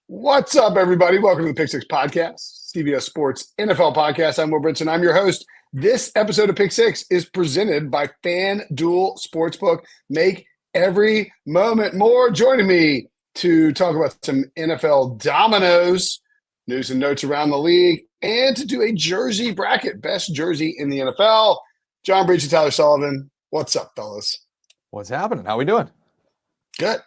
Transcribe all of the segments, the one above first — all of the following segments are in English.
What's up, everybody? Welcome to the Pick Six Podcast, CBS Sports NFL Podcast. I'm Will Brinson. I'm your host. This episode of Pick Six is presented by FanDuel Sportsbook. Make every moment more. Joining me to talk about some NFL dominoes, news and notes around the league, and to do a jersey bracket, best jersey in the NFL. John Breech and Tyler Sullivan. What's up, fellas? What's happening? How we doing? Good.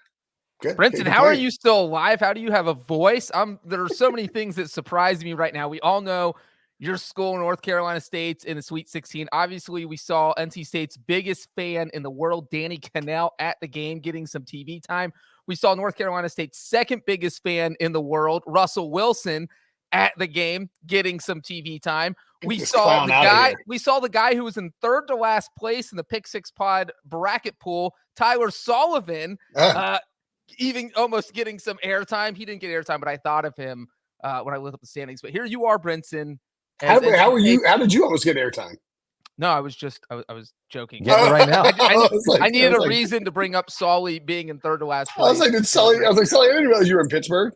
Good. Brinson, how are you still alive? How do you have a voice? There are so many things that surprise me right now. We all know your school, North Carolina State's in the Sweet 16. Obviously, we saw NC State's biggest fan in the world, Danny Cannell, at the game getting some TV time. We saw North Carolina State's second biggest fan in the world, Russell Wilson, at the game getting some TV time. We saw the guy who was in third to last place in the Pick Six Pod bracket pool, Tyler Sullivan, even almost getting some airtime. He didn't get airtime, but I thought of him when I looked up the standings. But here you are, Brinson. How were you? How did you almost get airtime? No, I was joking. Yeah, right now. I needed a reason to bring up Sully being in third to last place. I was like, Sully, I didn't realize you were in Pittsburgh.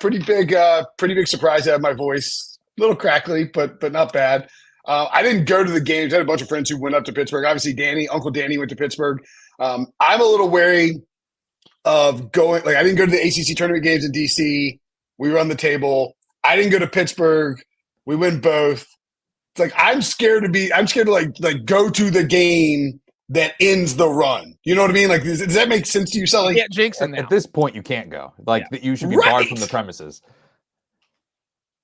Pretty big surprise to have my voice. A little crackly, but not bad. I didn't go to the games. I had a bunch of friends who went up to Pittsburgh. Obviously, Uncle Danny went to Pittsburgh. I'm a little wary of going. Like, I didn't go to the ACC tournament games in DC. We run the table. I didn't go to Pittsburgh. We win both. It's like I'm scared to like go to the game that ends the run. You know what I mean? Like, does that make sense to you, Sully? Yeah, jinx him now. At this point, you can't go. You should be barred from the premises.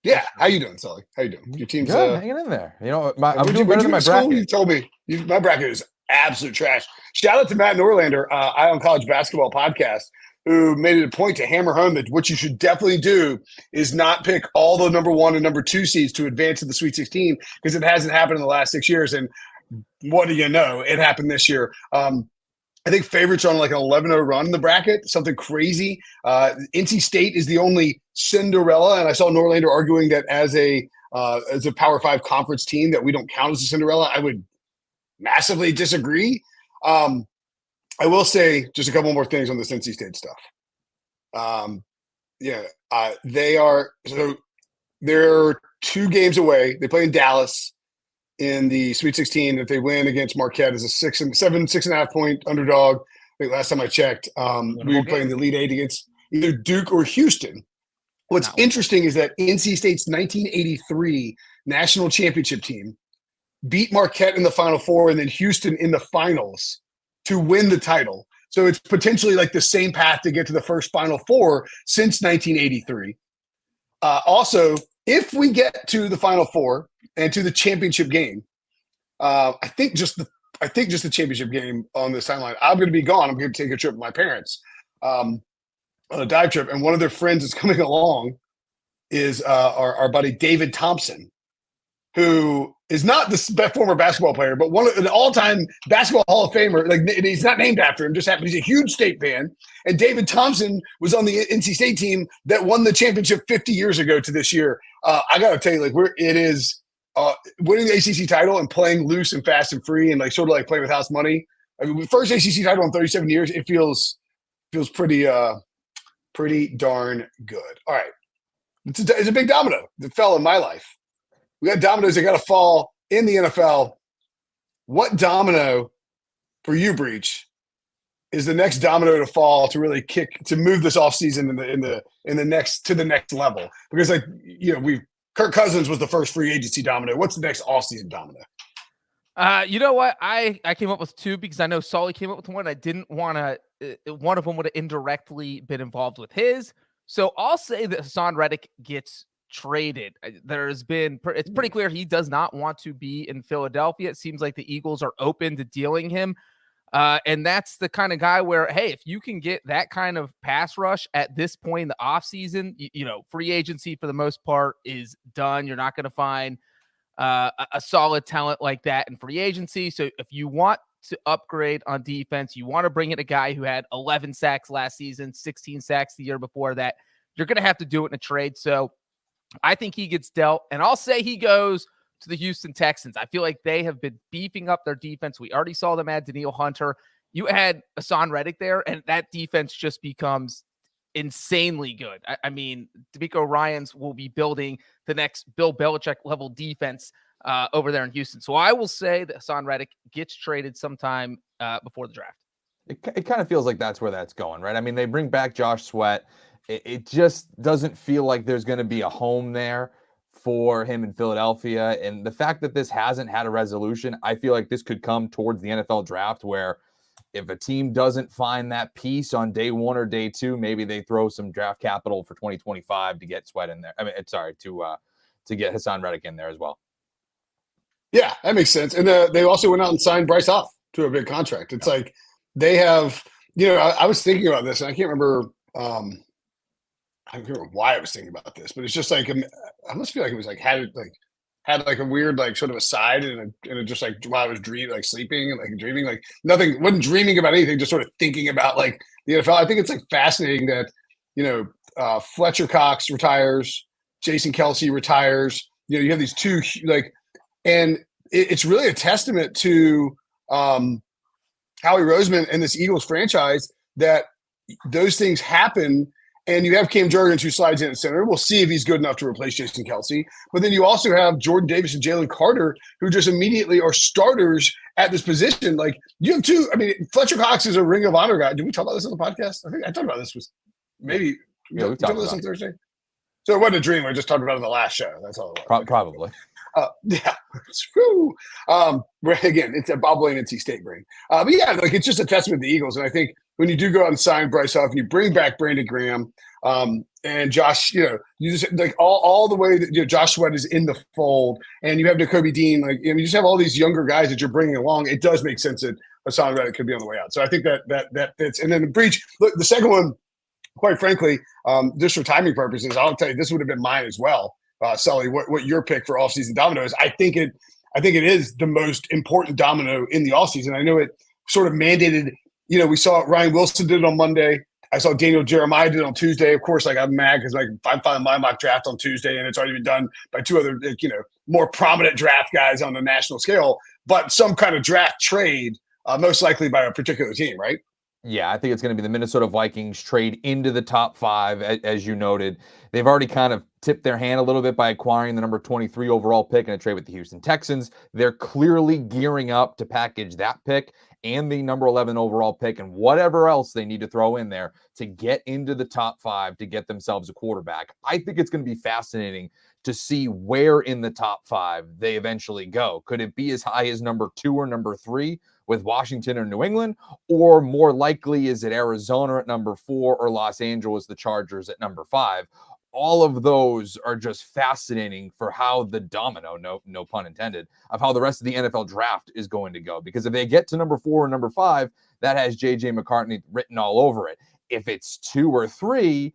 Yeah. How you doing, Sully? How you doing? Your team's hanging in there. You know, I'm doing better than my bracket. You told me my bracket is absolute trash. Shout out to Matt Norlander, Eye on College Basketball Podcast, who made it a point to hammer home that what you should definitely do is not pick all the number 1 and number 2 seeds to advance to the Sweet 16 because it hasn't happened in the last 6 years. And what do you know? It happened this year. I think favorites are on like an 11-0 run in the bracket, something crazy. NC State is the only Cinderella, and I saw Norlander arguing that as a Power 5 conference team that we don't count as a Cinderella. I would massively disagree. I will say just a couple more things on this NC State stuff. They're 2 games away. They play in Dallas in the Sweet 16. If they win against Marquette as a 6.5 point underdog, I think last time I checked, we were playing the Elite Eight against either Duke or Houston. What's interesting is that NC State's 1983 national championship team beat Marquette in the Final Four and then Houston in the finals to win the title. So it's potentially like the same path to get to the first Final Four since 1983. Also, if we get to the Final Four and to the championship game, I think just the championship game on this timeline, I'm going to be gone. I'm going to take a trip with my parents on a dive trip, and one of their friends that's coming along is our buddy David Thompson, who is not the former basketball player, but an all-time basketball Hall of Famer. Like, he's not named after him; just happened. He's a huge State fan. And David Thompson was on the NC State team that won the championship 50 years ago to this year. I got to tell you, like, winning the ACC title and playing loose and fast and free and like sort of like playing with house money. I mean, first ACC title in 37 years. It feels pretty darn good. All right, it's a big domino that fell in my life. We got dominoes that got to fall in the NFL. What domino for you, Breech, is the next domino to fall to really move this offseason in the next level? Because, like, you know, Kirk Cousins was the first free agency domino. What's the next offseason domino? You know what? I came up with 2 because I know Sully came up with one. I didn't want to. One of them would have indirectly been involved with his. So I'll say that Hassan Reddick gets traded. It's pretty clear he does not want to be in Philadelphia. It seems like the Eagles are open to dealing him. And that's the kind of guy where, hey, if you can get that kind of pass rush at this point in the offseason, you know, free agency for the most part is done. You're not going to find a solid talent like that in free agency. So if you want to upgrade on defense, you want to bring in a guy who had 11 sacks last season, 16 sacks the year before that, you're going to have to do it in a trade. So I think he gets dealt, and I'll say he goes to the Houston Texans. I feel like they have been beefing up their defense. We already saw them add Danielle Hunter. You add Hassan Reddick there, and that defense just becomes insanely good. I mean, D'Amico Ryans will be building the next Bill Belichick level defense over there in Houston. So I will say that Hassan Reddick gets traded sometime before the draft. It kind of feels like that's where that's going, right? I mean, they bring back Josh Sweat. It just doesn't feel like there's going to be a home there for him in Philadelphia. And the fact that this hasn't had a resolution, I feel like this could come towards the NFL draft where if a team doesn't find that piece on day 1 or day 2, maybe they throw some draft capital for 2025 to get Sweat in there. I mean, to get Hassan Reddick in there as well. Yeah, that makes sense. And they also went out and signed Bryce Huff to a big contract. It's like they have, I was thinking about this, and I can't remember. I can't remember why I was thinking about this, but it's just like I must feel like it was like had like a weird like sort of aside, and it just like while I was sleeping and like dreaming, like nothing, wasn't dreaming about anything, just sort of thinking about like the NFL. I think it's like fascinating that Fletcher Cox retires, Jason Kelsey retires. You have these two like. And it's really a testament to Howie Roseman and this Eagles franchise that those things happen. And you have Cam Jurgens who slides in at center. We'll see if he's good enough to replace Jason Kelsey. But then you also have Jordan Davis and Jalen Carter who just immediately are starters at this position. Like you have two. I mean, Fletcher Cox is a Ring of Honor guy. Did we talk about this on the podcast? I think I talked about this maybe. Yeah, we talked about this on Thursday. So it wasn't a dream. I just talked about it in the last show. That's all it was. Probably. Yeah. Again, it's a bobbling NC State brain. But yeah, like it's just a testament to the Eagles. And I think when you do go out and sign Bryce Huff and you bring back Brandon Graham and Josh, you just like all the way that Josh Sweat is in the fold and you have Nakobe Dean, like you just have all these younger guys that you're bringing along. It does make sense that Hassan Reddick could be on the way out. So I think that fits. And then the Breech, look, the second one, quite frankly, just for timing purposes, I'll tell you, this would have been mine as well. Sully, what your pick for offseason domino is. I think it is the most important domino in the offseason. I know it sort of mandated, we saw Ryan Wilson did it on Monday. I saw Daniel Jeremiah did it on Tuesday. Of course, like I'm mad because like I'm filing my mock draft on Tuesday and it's already been done by two other, more prominent draft guys on the national scale, but some kind of draft trade, most likely by a particular team, right? Yeah, I think it's going to be the Minnesota Vikings trade into the top 5, as you noted. They've already kind of tipped their hand a little bit by acquiring the number 23 overall pick in a trade with the Houston Texans. They're clearly gearing up to package that pick and the number 11 overall pick and whatever else they need to throw in there to get into the top 5 to get themselves a quarterback. I think it's going to be fascinating to see where in the top 5 they eventually go. Could it be as high as number 2 or number 3 with Washington or New England? Or more likely, is it Arizona at number 4 or Los Angeles, the Chargers at number 5? All of those are just fascinating for how the domino, no pun intended, of how the rest of the NFL draft is going to go. Because if they get to number 4 or number 5, that has J.J. McCartney written all over it. If it's 2 or 3,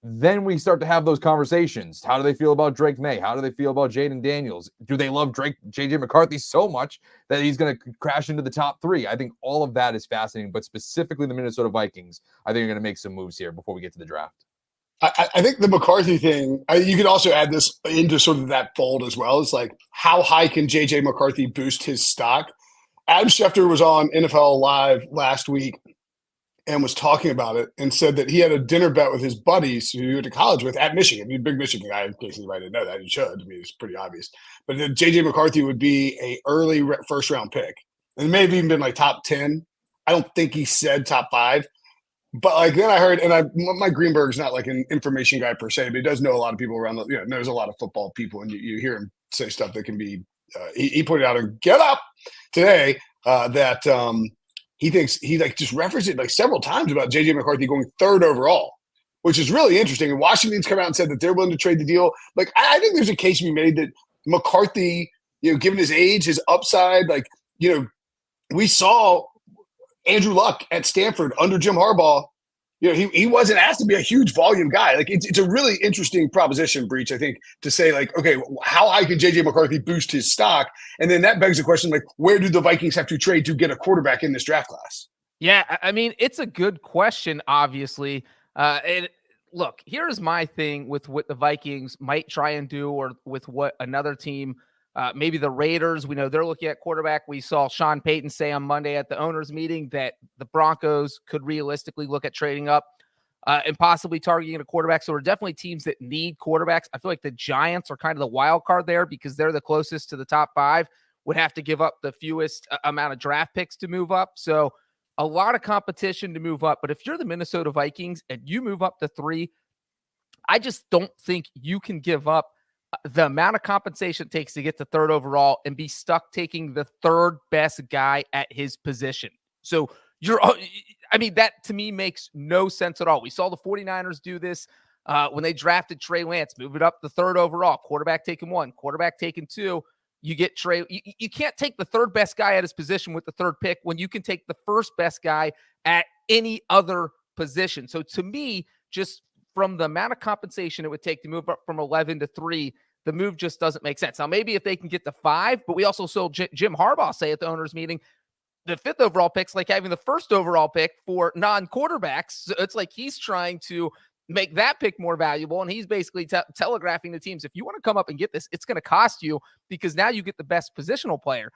then we start to have those conversations. How do they feel about Drake May? How do they feel about Jaden Daniels? Do they love J.J. McCarthy so much that he's going to crash into the top 3? I think all of that is fascinating, but specifically the Minnesota Vikings, I think are going to make some moves here before we get to the draft. I think the McCarthy thing, you could also add this into sort of that fold as well. It's like, how high can J.J. McCarthy boost his stock? Adam Schefter was on NFL Live last week and was talking about it and said that he had a dinner bet with his buddies who he went to college with at Michigan. He's a big Michigan guy, in case anybody didn't know that. He should. I mean, it's pretty obvious. But then J.J. McCarthy would be a early first-round pick. And it may have even been like top 10. I don't think he said top 5. But like then I heard, and Mike Greenberg's not like an information guy per se, but he does know a lot of people around knows a lot of football people, and you hear him say stuff that can be. He put it out on Get Up today that he thinks he like just referenced it like several times about J.J. McCarthy going 3rd overall, which is really interesting. And Washington's come out and said that they're willing to trade the deal. Like I think there's a case to be made that McCarthy, given his age, his upside, like we saw Andrew Luck at Stanford under Jim Harbaugh. He wasn't asked to be a huge volume guy. Like it's a really interesting proposition, Breech, I think, to say like, okay, how high can J.J. McCarthy boost his stock? And then that begs the question, like, where do the Vikings have to trade to get a quarterback in this draft class? Yeah, I mean, it's a good question, obviously. And look, here's my thing with what the Vikings might try and do, or with what another team, maybe the Raiders, we know they're looking at quarterback. We saw Sean Payton say on Monday at the owners meeting that the Broncos could realistically look at trading up. and possibly targeting a quarterback. So there are definitely teams that need quarterbacks. I feel like the Giants are kind of the wild card there because they're the closest to the top 5, would have to give up the fewest amount of draft picks to move up. So a lot of competition to move up. But if you're the Minnesota Vikings and you move up to 3, I just don't think you can give up the amount of compensation it takes to get to 3rd overall and be stuck taking the 3rd best guy at his position. So that to me makes no sense at all. We saw the 49ers do this when they drafted Trey Lance, move it up the 3rd overall, quarterback taking 1, quarterback taking 2. You get Trey. You can't take the 3rd best guy at his position with the 3rd pick when you can take the 1st best guy at any other position. So to me, just from the amount of compensation it would take to move up from 11 to 3, the move just doesn't make sense. Now, maybe if they can get to 5, but we also saw Jim Harbaugh say at the owners meeting, the 5th overall pick's like having the 1st overall pick for non-quarterbacks. So it's like he's trying to make that pick more valuable, and he's basically telegraphing the teams, if you want to come up and get this, it's going to cost you because now you get the best positional player.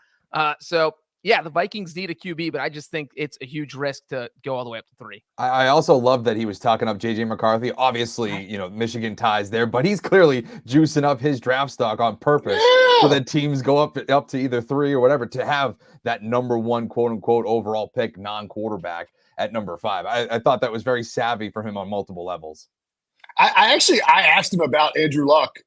So yeah, the Vikings need a QB, but I just think it's a huge risk to go all the way up to 3. I also love that he was talking up JJ McCarthy. Obviously, Michigan ties there, but he's clearly juicing up his draft stock on purpose so that teams go up to either 3 or whatever to have that number 1 quote unquote overall pick non-quarterback at number 5. I thought that was very savvy for him on multiple levels. I asked him about Andrew Luck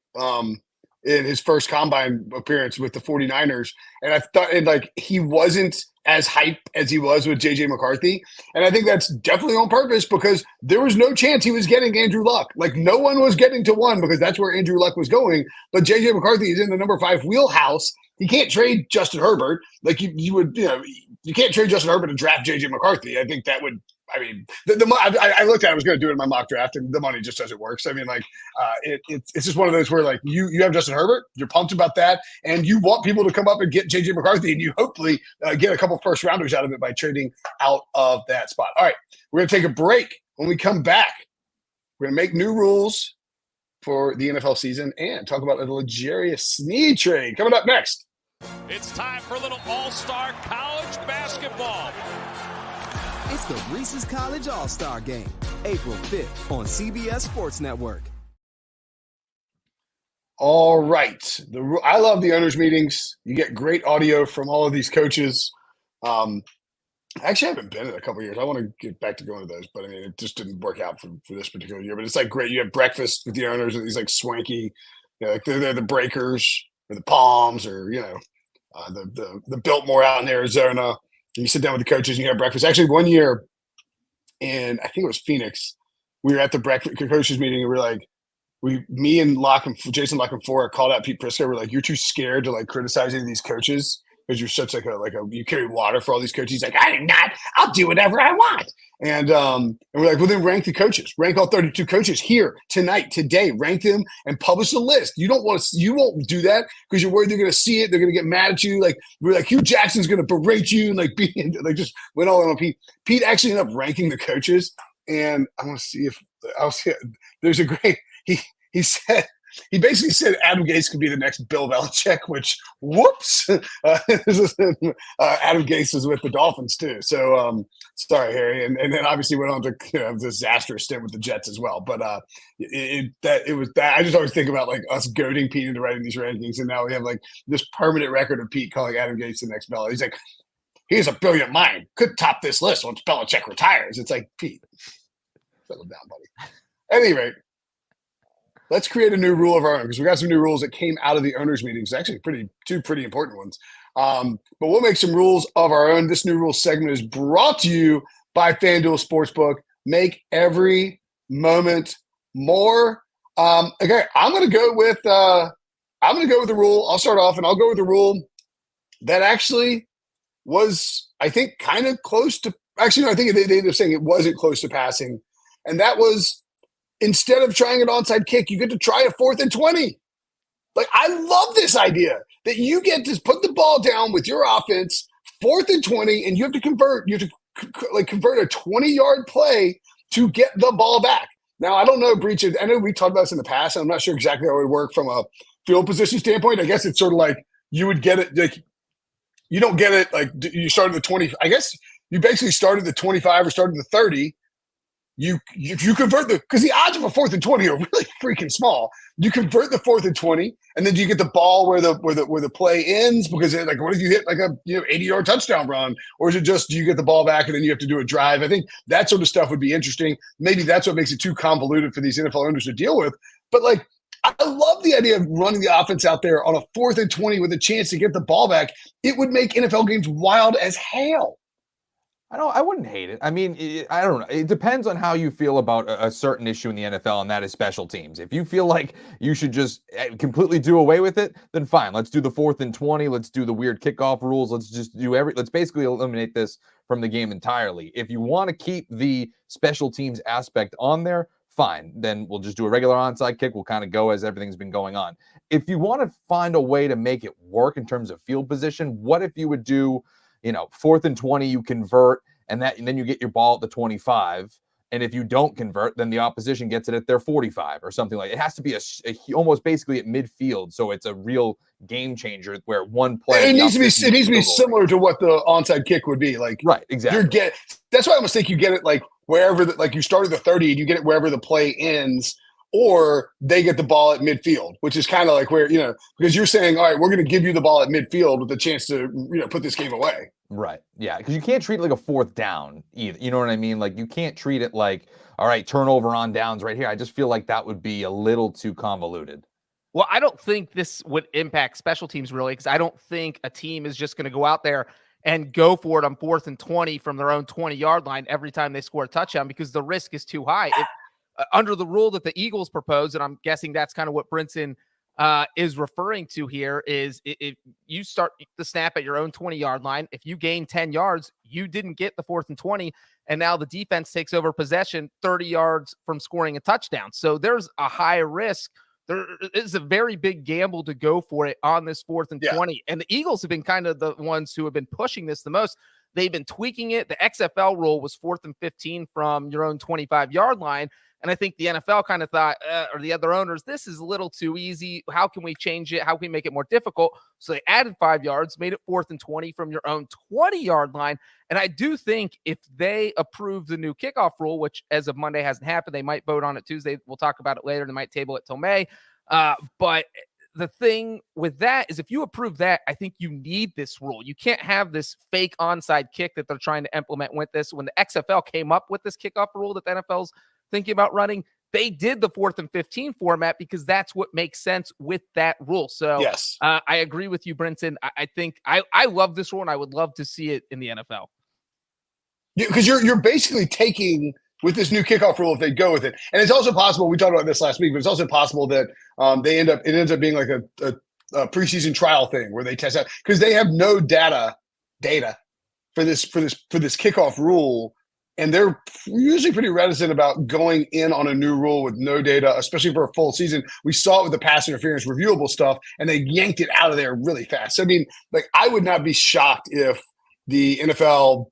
in his first combine appearance with the 49ers. And I thought he wasn't as hype as he was with JJ McCarthy. And I think that's definitely on purpose because there was no chance he was getting Andrew Luck. Like no one was getting to 1 because that's where Andrew Luck was going. But JJ McCarthy is in the number 5 wheelhouse. You can't trade Justin Herbert. Like you can't trade Justin Herbert and draft JJ McCarthy. I think that would, I looked at it, I was going to do it in my mock draft, and the money just doesn't work. So, it's just one of those where, you have Justin Herbert, you're pumped about that, and you want people to come up and get J.J. McCarthy, and you hopefully get a couple first-rounders out of it by trading out of that spot. All right, we're going to take a break. When we come back, we're going to make new rules for the NFL season and talk about a luxurious Sneed trade coming up next. It's time for a little all-star college basketball. It's the Reese's College All-Star Game, April 5th on CBS Sports Network. All right. I love the owners' meetings. You get great audio from all of these coaches. I actually haven't been in a couple of years. I want to get back to going to those, but it just didn't work out for this particular year. But it's great. You have breakfast with the owners and these swanky, they're the Breakers or the Palms or the Biltmore out in Arizona. And you sit down with the coaches and you have breakfast. Actually, one year, and I think it was Phoenix, we were at the breakfast coaches meeting, and me and Jason Lock and Four called out Pete Prisco. We're like, you're too scared to criticize any of these coaches because you're such you carry water for all these coaches. He's like, I did not. I'll do whatever I want. And we're like, well, then rank the coaches. Rank all 32 coaches here tonight, today. Rank them and publish a list. You won't do that because you're worried they're going to see it. They're going to get mad at you. We're like, Hugh Jackson's going to berate you and just went all in on Pete. Pete actually ended up ranking the coaches, and I want to see if there's a great. He said. He basically said Adam Gase could be the next Bill Belichick, which, whoops. Adam Gase is with the Dolphins, too. So, sorry, Harry. And then obviously went on to have a disastrous stint with the Jets as well. But it was that. I just always think about us goading Pete into writing these rankings. And now we have this permanent record of Pete calling Adam Gase the next Bell. He's like, he's a brilliant mind. Could top this list once Belichick retires. It's like, Pete, settle down, buddy. At any rate. Let's create a new rule of our own because we got some new rules that came out of the owners' meetings. Actually, two pretty important ones. But we'll make some rules of our own. This new rules segment is brought to you by FanDuel Sportsbook. Make every moment more. Okay, I'm going to go with the rule. I'll start off, and I'll go with the rule that actually was, I think, kind of close to. Actually, no, I think they ended up saying it wasn't close to passing, and that was. Instead of trying an onside kick, you get to try a 4th and 20. I love this idea that you get to put the ball down with your offense, 4th and 20, and you have to convert. You have to convert a 20-yard play to get the ball back. Now, I don't know, Breech. I know we talked about this in the past, and I'm not sure exactly how it would work from a field position standpoint. I guess it's sort of you would get it. You don't get it you started the 20. I guess you basically started the 25 or started the 30. if you convert because the odds of a 4th and 20 are really freaking small. You convert the 4th and 20, and then do you get the ball where the play ends? Because like, what if you hit like a 80-yard touchdown run, or is it just do you get the ball back and then you have to do a drive? I think that sort of stuff would be interesting. Maybe that's what makes it too convoluted for these NFL owners to deal with. But like, I love the idea of running the offense out there on a 4th and 20 with a chance to get the ball back. It would make NFL games wild as hell. I wouldn't hate it. I mean, I don't know. It depends on how you feel about a certain issue in the NFL, and that is special teams. If you feel like you should just completely do away with it, then fine. Let's do the 4th and 20. Let's do the weird kickoff rules. Let's just let's basically eliminate this from the game entirely. If you want to keep the special teams aspect on there, fine. Then we'll just do a regular onside kick. We'll kind of go as everything's been going on. If you want to find a way to make it work in terms of field position, what if you would do 4th and 20, you convert, and then you get your ball at the 25. And if you don't convert, then the opposition gets it at their 45 or something like that. It has to be almost basically at midfield. So it's a real game changer where one play. It needs to be similar to what the onside kick would be. Like, right, exactly. That's why I almost think you get it like wherever, like you started the 30 and you get it wherever the play ends, or they get the ball at midfield, which is kind of like where, because you're saying, all right, we're going to give you the ball at midfield with a chance to, put this game away. Right. Yeah. Because you can't treat it like a 4th down either. You know what I mean? Like, you can't treat it like, all right, turnover on downs right here. I just feel like that would be a little too convoluted. Well, I don't think this would impact special teams really, because I don't think a team is just going to go out there and go for it on 4th and 20 from their own 20-yard line every time they score a touchdown, because the risk is too high. Under the rule that the Eagles proposed, and I'm guessing that's kind of what Brinson is referring to here, is if you start the snap at your own 20-yard line, if you gain 10 yards, you didn't get the 4th and 20, and now the defense takes over possession 30 yards from scoring a touchdown. So there's a high risk. There is a very big gamble to go for it on this 4th and 20. And the Eagles have been kind of the ones who have been pushing this the most. They've been tweaking it. The XFL rule was 4th and 15 from your own 25-yard line. And I think the NFL kind of thought, or the other owners, this is a little too easy. How can we change it? How can we make it more difficult? So they added 5 yards, made it 4th and 20 from your own 20-yard line. And I do think if they approve the new kickoff rule, which as of Monday hasn't happened, they might vote on it Tuesday. We'll talk about it later. They might table it till May. But the thing with that is if you approve that, I think you need this rule. You can't have this fake onside kick that they're trying to implement with this. When the XFL came up with this kickoff rule that the NFL's thinking about running, they did the 4th and 15 format because that's what makes sense with that rule. So yes, I agree with you, Brinson. I think I love this rule, and I would love to see it in the NFL. Yeah, because you're basically taking with this new kickoff rule if they go with it, and it's also possible. We talked about this last week, but it's also possible that it ends up being like a preseason trial thing where they test out because they have no data for this kickoff rule. And they're usually pretty reticent about going in on a new rule with no data, especially for a full season. We saw it with the pass interference reviewable stuff, and they yanked it out of there really fast. So, I mean, like, I would not be shocked if the NFL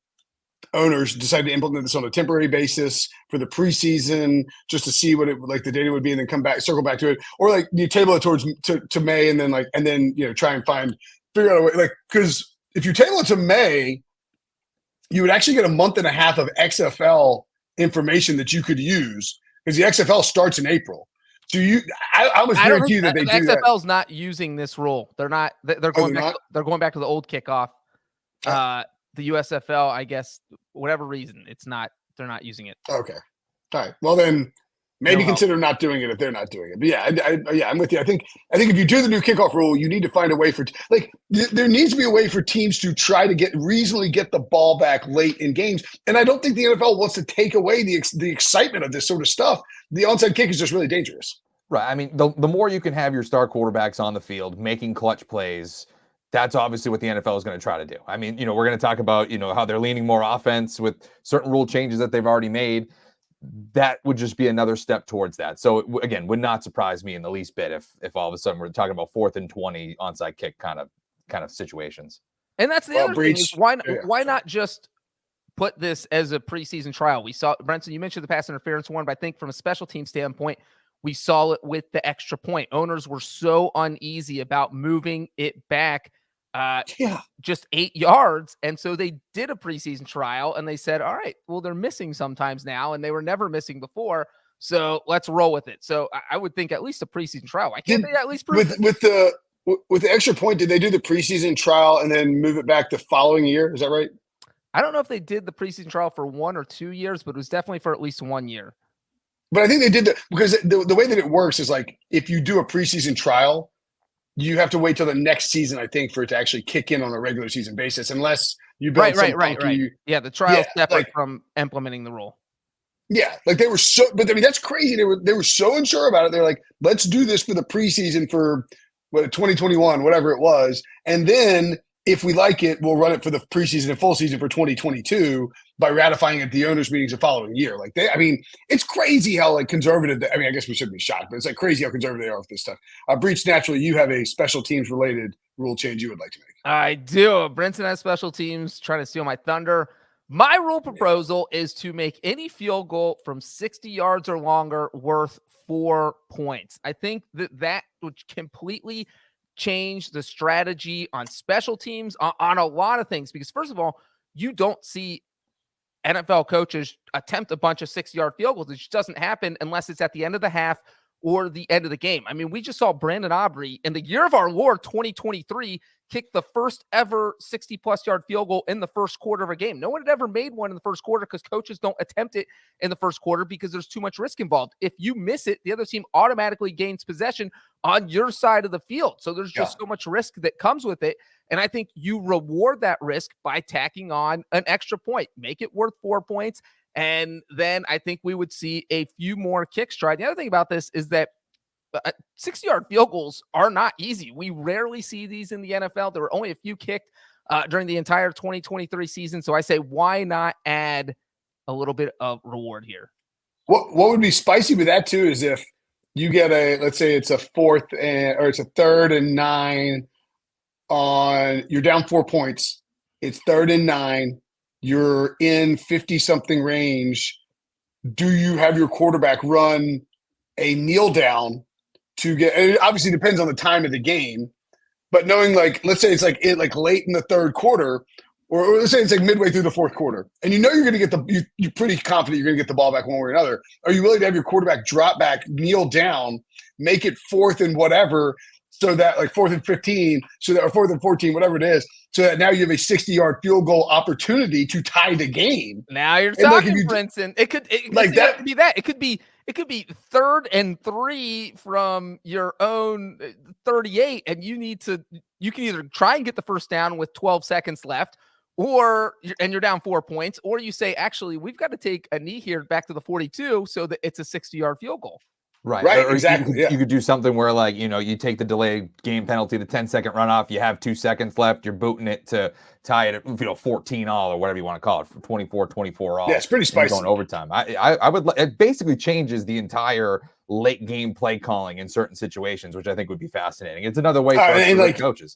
owners decided to implement this on a temporary basis for the preseason, just to see what the data would be, and then circle back to it, or like you table it to May, and then try and figure out a way. Like, because if you table it to May, you would actually get a month and a half of XFL information that you could use because the XFL starts in April. So I almost guarantee you that they do that. The XFL's not using this rule. They're not. They're going back. They're going back to the old kickoff. The USFL, I guess, whatever reason, they're not using it. Okay. All right. Well, then maybe consider not doing it if they're not doing it. But yeah, I'm with you. I think if you do the new kickoff rule, you need to find a way for there needs to be a way for teams to try to reasonably get the ball back late in games. And I don't think the NFL wants to take away the excitement of this sort of stuff. The onside kick is just really dangerous. Right. I mean, the more you can have your star quarterbacks on the field making clutch plays, that's obviously what the NFL is going to try to do. I mean, we're going to talk about, how they're leaning more offense with certain rule changes that they've already made. That would just be another step towards that. So again, would not surprise me in the least bit if all of a sudden we're talking about 4th and 20 onside kick kind of situations. And that's the other thing is why not just put this as a preseason trial? We saw, Brinson, you mentioned the pass interference one, but I think from a special team standpoint, we saw it with the extra point. Owners were so uneasy about moving it back just 8 yards. And so they did a preseason trial and they said, all right, well, they're missing sometimes now, and they were never missing before. So let's roll with it. So I would think at least a preseason trial. Why can't they at least prove with the extra point? Did they do the preseason trial and then move it back the following year? Is that right? I don't know if they did the preseason trial for 1 or 2 years, but it was definitely for at least 1 year. But I think they did because the way that it works is like if you do a preseason trial, you have to wait till the next season, I think, for it to actually kick in on a regular season basis, unless you build right. Yeah, the trial separate from implementing the rule. Yeah, like they were so, but I mean that's crazy. They were so unsure about it. They're like, let's do this for the preseason for 2021, whatever it was, and then if we like it, we'll run it for the preseason and full season for 2022 by ratifying at the owners' meetings the following year. Like it's crazy how like conservative. I mean, I guess we shouldn't be shocked, but it's like crazy how conservative they are with this stuff. Breech, naturally, you have a special teams related rule change you would like to make. I do. Brinson has special teams trying to steal my thunder. My rule proposal is to make any field goal from 60 yards or longer worth 4 points. I think that would completely change the strategy on special teams, on a lot of things. Because first of all, you don't see NFL coaches attempt a bunch of 60-yard field goals. It just doesn't happen unless it's at the end of the half or the end of the game. I mean, we just saw Brandon Aubrey in the year of our Lord 2023 kick the first ever 60-plus yard field goal in the first quarter of a game. No one had ever made one in the first quarter because coaches don't attempt it in the first quarter because there's too much risk involved. If you miss it, the other team automatically gains possession on your side of the field. So there's just so much risk that comes with it. And I think you reward that risk by tacking on an extra point, make it worth 4 points. And then I think we would see a few more kicks tried. The other thing about this is that 60-yard field goals are not easy. We rarely see these in the NFL. There were only a few kicked during the entire 2023 season. So I say, why not add a little bit of reward here? What would be spicy with that too is if you get let's say it's a 3rd and 9 you're down 4 points. It's 3rd and 9. You're in 50-something range. Do you have your quarterback run a kneel down to get? It obviously depends on the time of the game, but knowing like, let's say it's like late in the third quarter, or let's say it's like midway through the fourth quarter, and you know you're going to get you're pretty confident you're going to get the ball back one way or another. Are you willing to have your quarterback drop back, kneel down, make it 4th and whatever, so that like 4th and 15, or 4th and 14, whatever it is, so that now you have a 60-yard field goal opportunity to tie the game? Now you're talking, Brinson. It could be that. It could be 3rd and 3 from your own 38, and you can either try and get the first down with 12 seconds left, or you're down 4 points, or you say, actually, we've got to take a knee here back to the 42 so that it's a 60-yard field goal. Right. Or exactly. You could do something where, like, you take the delayed game penalty, the 10-second runoff, you have 2 seconds left, you're booting it to tie it at 14 all or whatever you want to call it, 24 all. Yeah, it's pretty spicy. Going overtime. I would. It basically changes the entire late game play calling in certain situations, which I think would be fascinating. It's another way for coaches.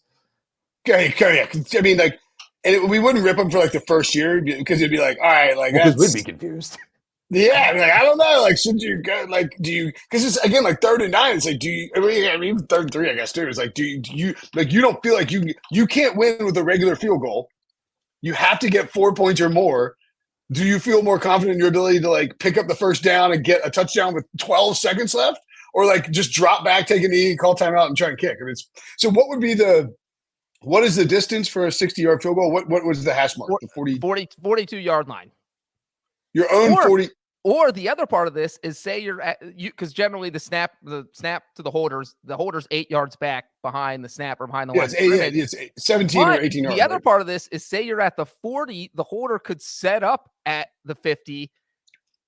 Okay, yeah. I mean, like, and we wouldn't rip them for like the first year because it'd be like, all right, like, because we'd be confused. Yeah, I mean, like, I don't know. Like, should you go? Like, do you? Because it's again like 3rd and 9. It's like, do you? I mean, even 3rd and 3, I guess too. It's like, do you like? You don't feel like you can't win with a regular field goal. You have to get 4 points or more. Do you feel more confident in your ability to like pick up the first down and get a touchdown with 12 seconds left, or like just drop back, take a knee, call timeout, and try and kick? I mean, so what is the distance for a 60-yard field goal? What was the hash mark? The 42-yard line. Your own 40. Or the other part of this is, say you're at because generally the snap to the holders 8 yards back behind the snap or behind the line. It's 17 or 18 yards. The other part of this is, say you're at the 40, the holder could set up at the 50,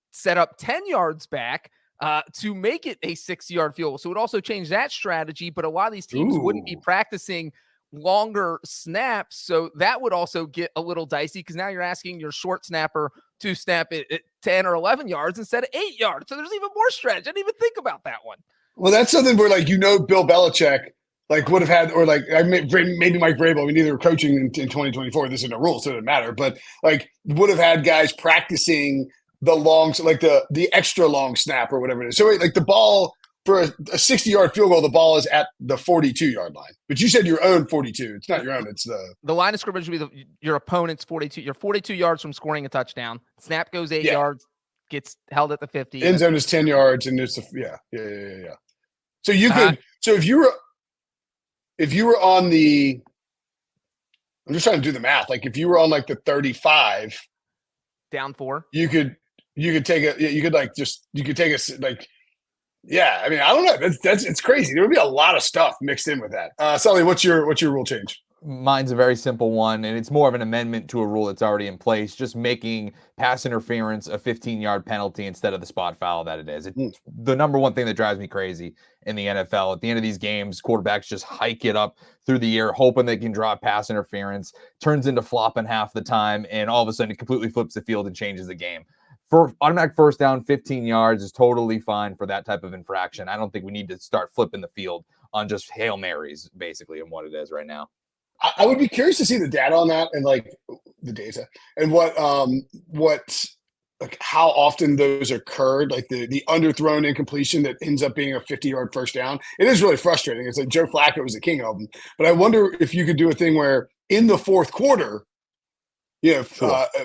set up 10 yards back to make it a 6-yard field goal. So it would also change that strategy, but a lot of these teams wouldn't be practicing longer snaps. So that would also get a little dicey because now you're asking your short snapper to snap it at 10 or 11 yards instead of 8 yards. So there's even more strategy. I didn't even think about that one. Well, that's something where, like, Bill Belichick like would have had, or like maybe Mike Vrabel. I mean, neither coaching in 2024. This isn't a rule, so it doesn't matter. But like would have had guys practicing the long, like the extra long snap or whatever it is. So like the ball for a 60-yard field goal, the ball is at the 42-yard line. But you said your own 42. It's not your own. It's the line of scrimmage would be your opponent's 42. You're 42 yards from scoring a touchdown. Snap goes 8 yards, gets held at the 50. End zone is 10 yards, and it's yeah. So you could. So if you were on the, I'm just trying to do the math. Like if you were on like the 35, down 4, you could take a. You could take a like. Yeah, I mean, I don't know. It's crazy. There would be a lot of stuff mixed in with that. Sully, what's your rule change? Mine's a very simple one, and it's more of an amendment to a rule that's already in place, just making pass interference a 15-yard penalty instead of the spot foul that it is. It's the number one thing that drives me crazy in the NFL. At the end of these games, quarterbacks just hike it up through the air, hoping they can draw pass interference, turns into flopping half the time, and all of a sudden it completely flips the field and changes the game. For automatic first down, 15 yards is totally fine for that type of infraction. I don't think we need to start flipping the field on just Hail Marys, basically, and what it is right now. I would be curious to see the data on that and like the data and what like how often those occurred, like the underthrown incompletion that ends up being a 50-yard first down. It is really frustrating. It's like Joe Flacco was the king of them. But I wonder if you could do a thing where in the fourth quarter,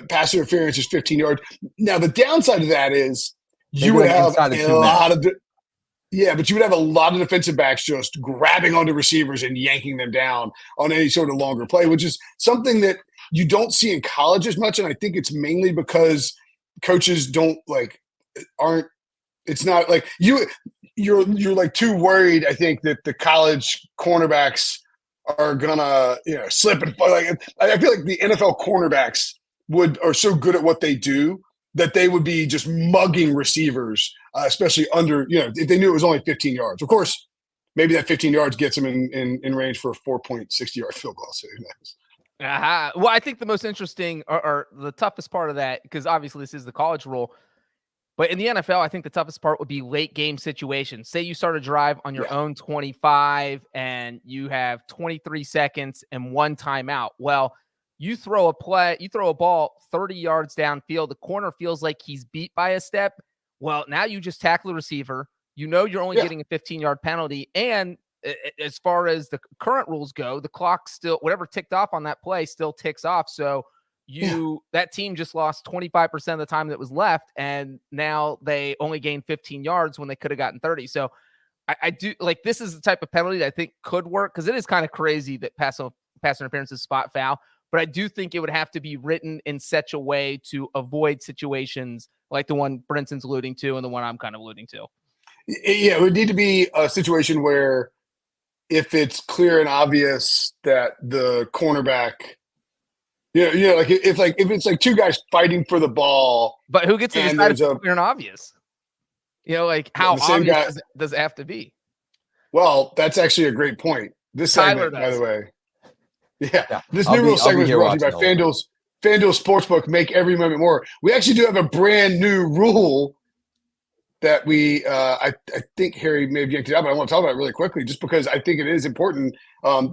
pass interference is 15 yards. Now, the downside of that is you would have a lot of but you would have a lot of defensive backs just grabbing onto receivers and yanking them down on any sort of longer play, which is something that you don't see in college as much. And I think it's mainly because coaches it's not like you're like too worried, I think, that the college cornerbacks are gonna slip and fall. Like I feel like the NFL cornerbacks are so good at what they do that they would be just mugging receivers, especially under if they knew it was only 15 yards. Of course, maybe that 15 yards gets them in range for a 4.60-yard field goal. So who knows? Well, I think the most interesting or the toughest part of that, because obviously this is the college rule, but in the NFL, I think the toughest part would be late game situations. Say you start a drive on your own 25 and you have 23 seconds and 1 timeout. Well, you throw a ball 30 yards downfield. The corner feels like he's beat by a step. Well, now you just tackle the receiver. You're only getting a 15-yard penalty. And as far as the current rules go, the clock still, whatever ticked off on that play still ticks off. So that team just lost 25% of the time that was left, and now they only gained 15 yards when they could have gotten 30. So I do like, this is the type of penalty that I think could work, because it is kind of crazy that pass interference is spot foul, but I do think it would have to be written in such a way to avoid situations like the one Brinson's alluding to and the one I'm kind of alluding to. Yeah, it would need to be a situation where if it's clear and obvious that the cornerback – like if it's like two guys fighting for the ball, but who gets to decide if it's clear and obvious? Like how obvious does it have to be? Well, that's actually a great point. This segment, by the way, this new rule segment is brought to you by FanDuel Sportsbook. Make every moment more. We actually do have a brand new rule that we, I think Harry may have yanked it out, but I want to talk about it really quickly, just because I think it is important. Oh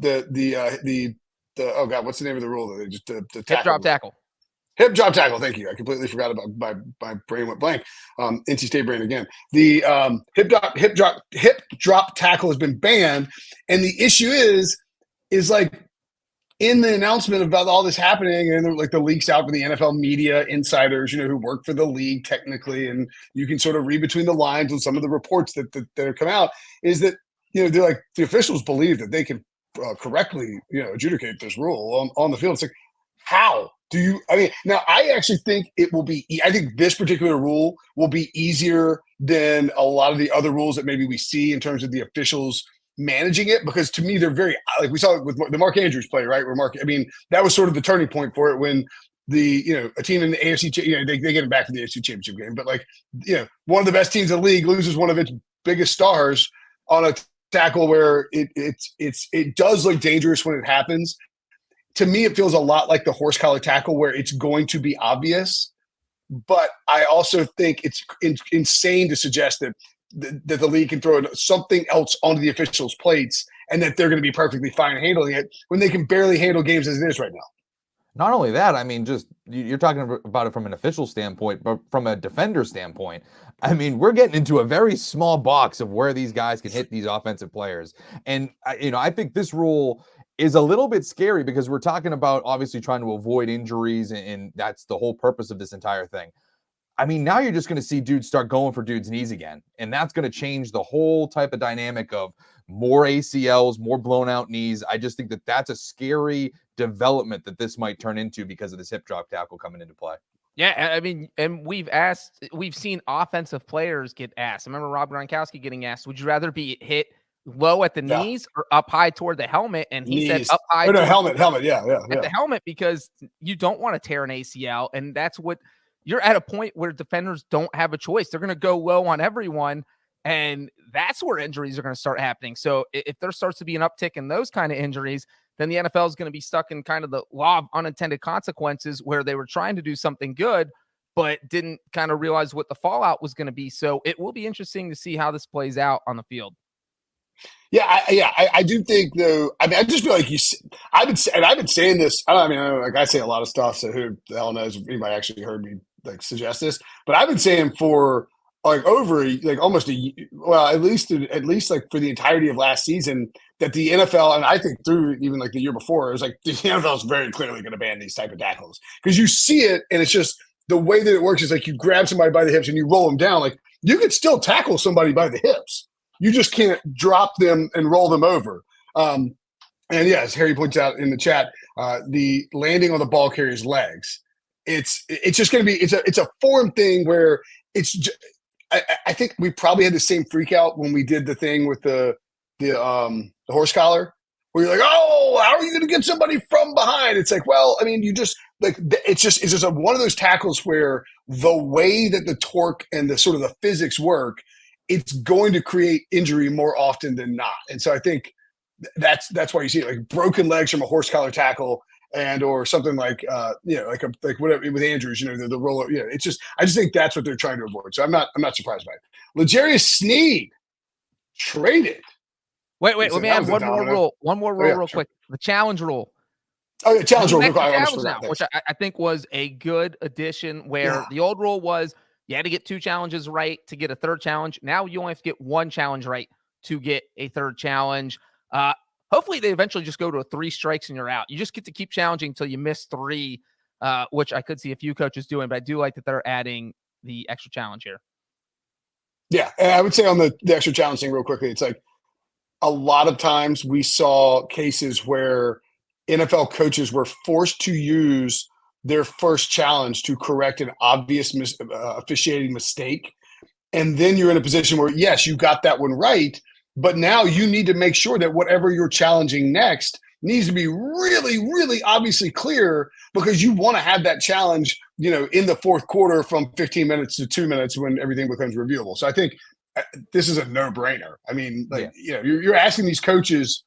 God, what's the name of the rule that they just the hip drop tackle? Hip drop tackle. Thank you. I completely forgot about my brain went blank. NC State brain again. The hip drop tackle has been banned, and the issue is like in the announcement about all this happening, and like the leaks out from the NFL media insiders, who work for the league technically, and you can sort of read between the lines on some of the reports that have come out, is that they're like the officials believe that they can correctly, adjudicate this rule on the field. It's like, how do you? I mean, now I actually think it will be. I think this particular rule will be easier than a lot of the other rules that maybe we see in terms of the officials managing it, because to me they're very, like we saw it with the Mark Andrews play, right? Where that was sort of the turning point for it when the a team in the AFC, they get it back to the AFC Championship game, but one of the best teams in the league loses one of its biggest stars on a tackle where it does look dangerous when it happens. To me, it feels a lot like the horse collar tackle, where it's going to be obvious. But I also think it's insane to suggest that the league can throw something else onto the officials' plates and that they're going to be perfectly fine handling it when they can barely handle games as it is right now. Not only that, I mean, just you're talking about it from an official standpoint, but from a defender standpoint, I mean, we're getting into a very small box of where these guys can hit these offensive players. And, I think this rule is a little bit scary because we're talking about obviously trying to avoid injuries, and that's the whole purpose of this entire thing. I mean, now you're just going to see dudes start going for dudes' knees again. And that's going to change the whole type of dynamic of more ACLs, more blown out knees. I just think that that's a scary development that this might turn into because of this hip drop tackle coming into play. Yeah, I mean, and we've seen offensive players get asked. I remember Rob Gronkowski getting asked, would you rather be hit low at the knees or up high toward the helmet? And he said up high. No, helmet. Yeah. At the helmet, because you don't want to tear an ACL. And that's what you're at a point where defenders don't have a choice. They're going to go low on everyone. And that's where injuries are going to start happening. So if there starts to be an uptick in those kind of injuries, then the NFL is going to be stuck in kind of the law of unintended consequences where they were trying to do something good, but didn't kind of realize what the fallout was going to be. So it will be interesting to see how this plays out on the field. Yeah, I do think though. I mean, I just feel like I've been saying this. I say a lot of stuff. So who the hell knows if anybody actually heard me suggest this? But I've been saying for almost at least for the entirety of last season that the NFL, and I think through even the year before, it was the NFL is very clearly going to ban these type of tackles because you see it, and it's just the way that it works is you grab somebody by the hips and you roll them down. You could still tackle somebody by the hips. You just can't drop them and roll them over. And yeah, as Harry points out in the chat, the landing on the ball carrier's legs. It's just going to be it's a form thing where I think we probably had the same freak out when we did the thing with the horse collar, where you're oh, how are you going to get somebody from behind? It's you just it's just one of those tackles where the way that the torque and the sort of the physics work, it's going to create injury more often than not. And so I think that's why you see it, broken legs from a horse collar tackle or something whatever with Andrews, the roller. It's just I just think that's what they're trying to avoid. So I'm not surprised by it. L'Jarius Sneed traded. Wait, let me add one more rule real quick. The challenge rule. Oh, yeah, challenge rule. Which I think was a good addition where the old rule was you had to get 2 challenges right to get a third challenge. Now you only have to get 1 challenge right to get a third challenge. Hopefully they eventually just go to a 3 strikes and you're out. You just get to keep challenging until you miss 3, which I could see a few coaches doing, but I do like that they're adding the extra challenge here. Yeah, and I would say on the extra challenge thing real quickly, it's a lot of times we saw cases where NFL coaches were forced to use their first challenge to correct an obvious officiating mistake. And then you're in a position where, yes, you got that one right, but now you need to make sure that whatever you're challenging next needs to be really, really obviously clear because you want to have that challenge, in the fourth quarter from 15 minutes to 2 minutes when everything becomes reviewable. So I think this is a no-brainer. I mean, you're asking these coaches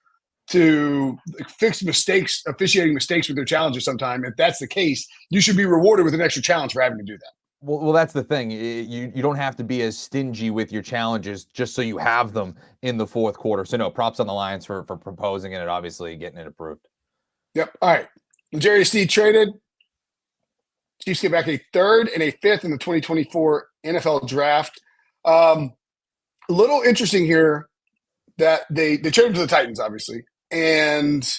to fix mistakes, officiating mistakes with their challenges sometime. If that's the case, you should be rewarded with an extra challenge for having to do that. Well, that's the thing. You don't have to be as stingy with your challenges just so you have them in the fourth quarter. So no, props on the Lions for proposing it and obviously getting it approved. Yep. All right. L'Jarius Sneed traded. Chiefs get back a 3rd and a 5th in the 2024 NFL draft. A little interesting here that they traded to the Titans, obviously. And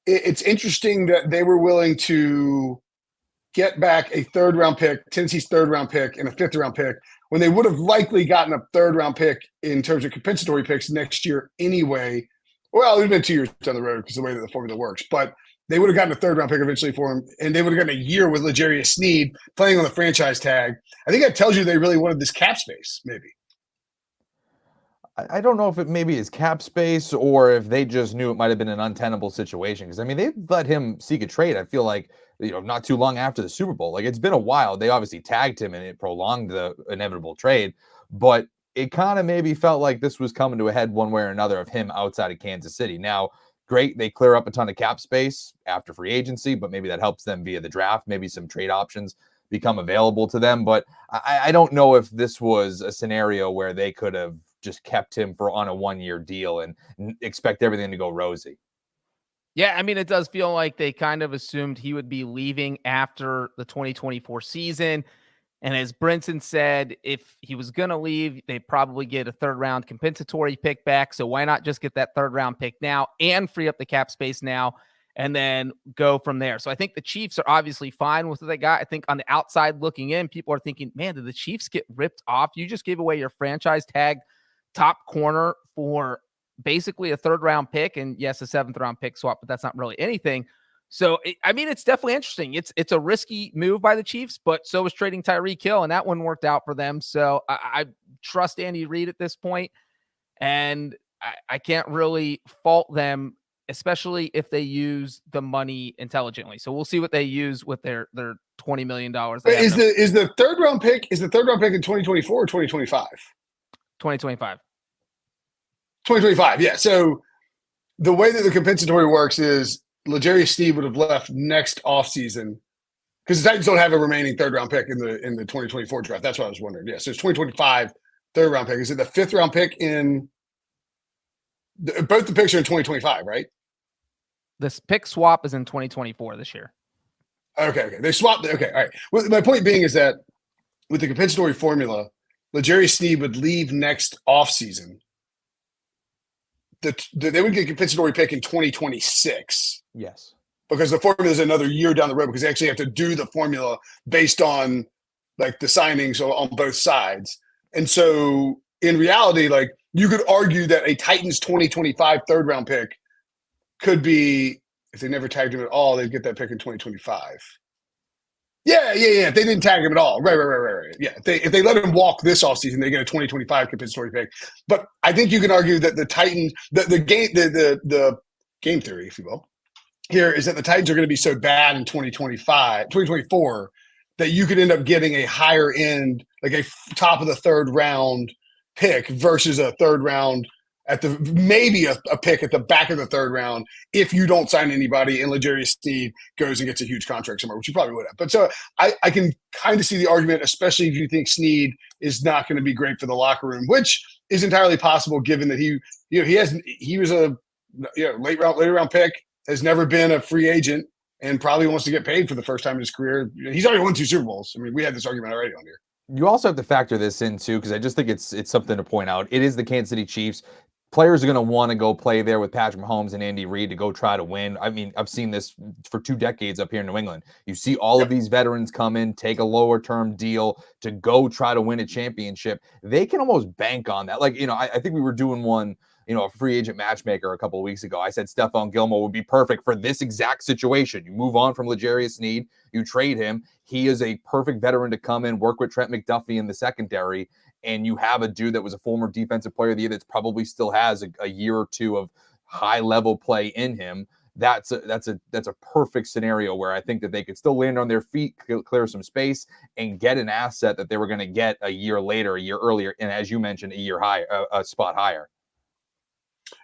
it's interesting that they were willing to get back a 3rd-round pick, Tennessee's 3rd-round pick, and a 5th-round pick, when they would have likely gotten a 3rd-round pick in terms of compensatory picks next year anyway. Well, it would have been 2 years down the road because of the way that the formula works. But they would have gotten a 3rd-round pick eventually for him, and they would have gotten a year with L'Jarius Sneed playing on the franchise tag. I think that tells you they really wanted this cap space, maybe. I don't know if it maybe is cap space or if they just knew it might have been an untenable situation. Because, I mean, they let him seek a trade, I feel like, not too long after the Super Bowl. It's been a while. They obviously tagged him and it prolonged the inevitable trade. But it kind of maybe felt like this was coming to a head one way or another of him outside of Kansas City. Now, great, they clear up a ton of cap space after free agency, but maybe that helps them via the draft. Maybe some trade options become available to them. But I don't know if this was a scenario where they could have just kept him on a 1-year deal and expect everything to go rosy. Yeah, I mean, it does feel like they kind of assumed he would be leaving after the 2024 season. And as Brinson said, if he was going to leave, they probably get a third-round compensatory pick back. So why not just get that third-round pick now and free up the cap space now and then go from there? So I think the Chiefs are obviously fine with what they got. I think on the outside looking in, people are thinking, man, did the Chiefs get ripped off? You just gave away your franchise tag top corner for basically a third-round pick. And yes, a seventh-round pick swap, but that's not really anything. So, I mean, it's definitely interesting. It's a risky move by the Chiefs, but so was trading Tyreek Hill, and that one worked out for them. So I trust Andy Reid at this point, and I can't really fault them, especially if they use the money intelligently. So we'll see what they use with their $20 million. Is the third round pick in 2024 or 2025? 2025. 2025, yeah. So the way that the compensatory works is L'Jarius Sneed would have left next offseason because the Titans don't have a remaining third-round pick in the 2024 draft. That's what I was wondering. Yeah, so it's 2025 third-round pick. Is it the fifth-round pick in both the picks are in 2025, right? This pick swap is in 2024 this year. Okay. They swapped. Okay, all right. Well, my point being is that with the compensatory formula, L'Jarius Sneed would leave next offseason. They would get a compensatory pick in 2026. Yes. Because the formula is another year down the road because they actually have to do the formula based on like the signings on both sides. And so in reality, like you could argue that a Titans 2025 third round pick could be, if they never tagged him at all, they'd get that pick in 2025. Yeah. If they didn't tag him at all. Right. Yeah. If they let him walk this offseason, they get a 2025 compensatory pick. But I think you can argue that the Titans, the game theory, if you will, here is that the Titans are going to be so bad in 2024 that you could end up getting a higher end, like a top of the third round pick versus a third round at the maybe a pick at the back of the third round if you don't sign anybody and L'Jarius Sneed goes and gets a huge contract somewhere, which you probably would have. But so I can kind of see the argument, especially if you think Sneed is not going to be great for the locker room, which is entirely possible given that he was a later round pick, has never been a free agent, and probably wants to get paid for the first time in his career. He's already won 2 Super Bowls. I mean, we had this argument already on here. You also have to factor this in too, because I just think it's something to point out. It is the Kansas City Chiefs. Players are going to want to go play there with Patrick Mahomes and Andy Reid to go try to win. I mean, I've seen this for 2 decades up here in New England. You see all of these veterans come in, take a lower term deal to go try to win a championship. They can almost bank on that. Like, I think we were doing one, a free agent matchmaker a couple of weeks ago. I said Stephon Gilmore would be perfect for this exact situation. You move on from L'Jarius Sneed, you trade him. He is a perfect veteran to come in, work with Trent McDuffie in the secondary, and you have a dude that was a former defensive player of the year that probably still has a year or 2 of high level play in him. That's a perfect scenario where I think that they could still land on their feet, clear some space, and get an asset that they were going to get a year later, a year earlier, and as you mentioned, a year higher, a spot higher.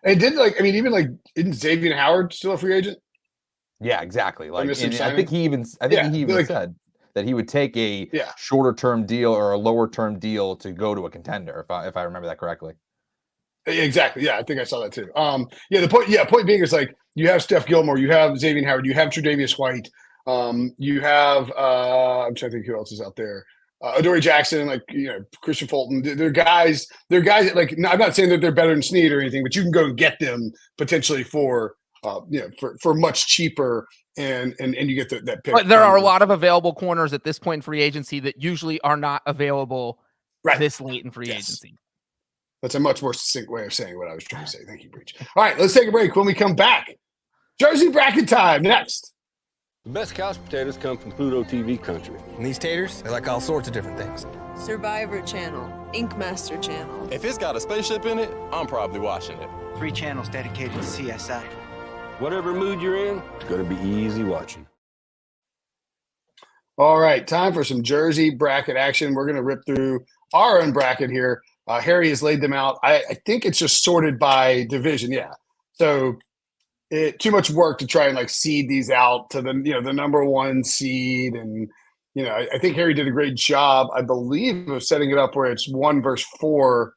And isn't Xavier Howard still a free agent? Yeah, exactly. I think he even said that he would take a shorter term deal or a lower term deal to go to a contender, if I remember that correctly. Exactly. Yeah, I think I saw that too. The point being is like you have Steph Gilmore, you have Xavier Howard, you have Tre'Davious White, you have I'm trying to think who else is out there. Adoree Jackson, Christian Fulton. They're guys that, like, I'm not saying that they're better than Sneed or anything, but you can go and get them potentially for much cheaper and you get that pick. But there are a lot of available corners at this point in free agency that usually are not available this late in free agency. That's a much more succinct way of saying what I was trying to say. Thank you, Breech. All right, let's take a break. When we come back, Jersey bracket time next. The best couch potatoes come from Pluto TV country. And these taters, they like all sorts of different things. Survivor Channel, Ink Master Channel. If it's got a spaceship in it, I'm probably watching it. 3 channels dedicated to CSI. Whatever mood you're in, it's going to be easy watching. All right, time for some Jersey bracket action. We're going to rip through our own bracket here. Harry has laid them out. I think it's just sorted by division. Yeah. So too much work to try and seed these out to the number 1 seed. And, I think Harry did a great job, I believe, of setting it up where it's 1 versus 4.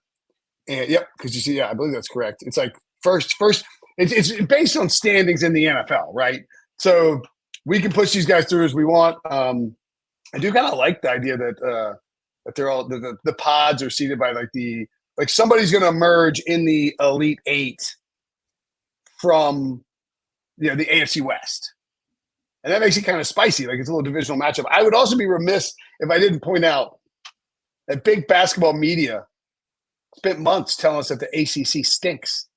And because you see, I believe that's correct. It's like first it's based on standings in the NFL, right? So we can push these guys through as we want. I do kind of like the idea that they're all the pods are seeded by like somebody's going to emerge in the Elite Eight from the AFC West, and that makes it kind of spicy. Like it's a little divisional matchup. I would also be remiss if I didn't point out that big basketball media spent months telling us that the ACC stinks.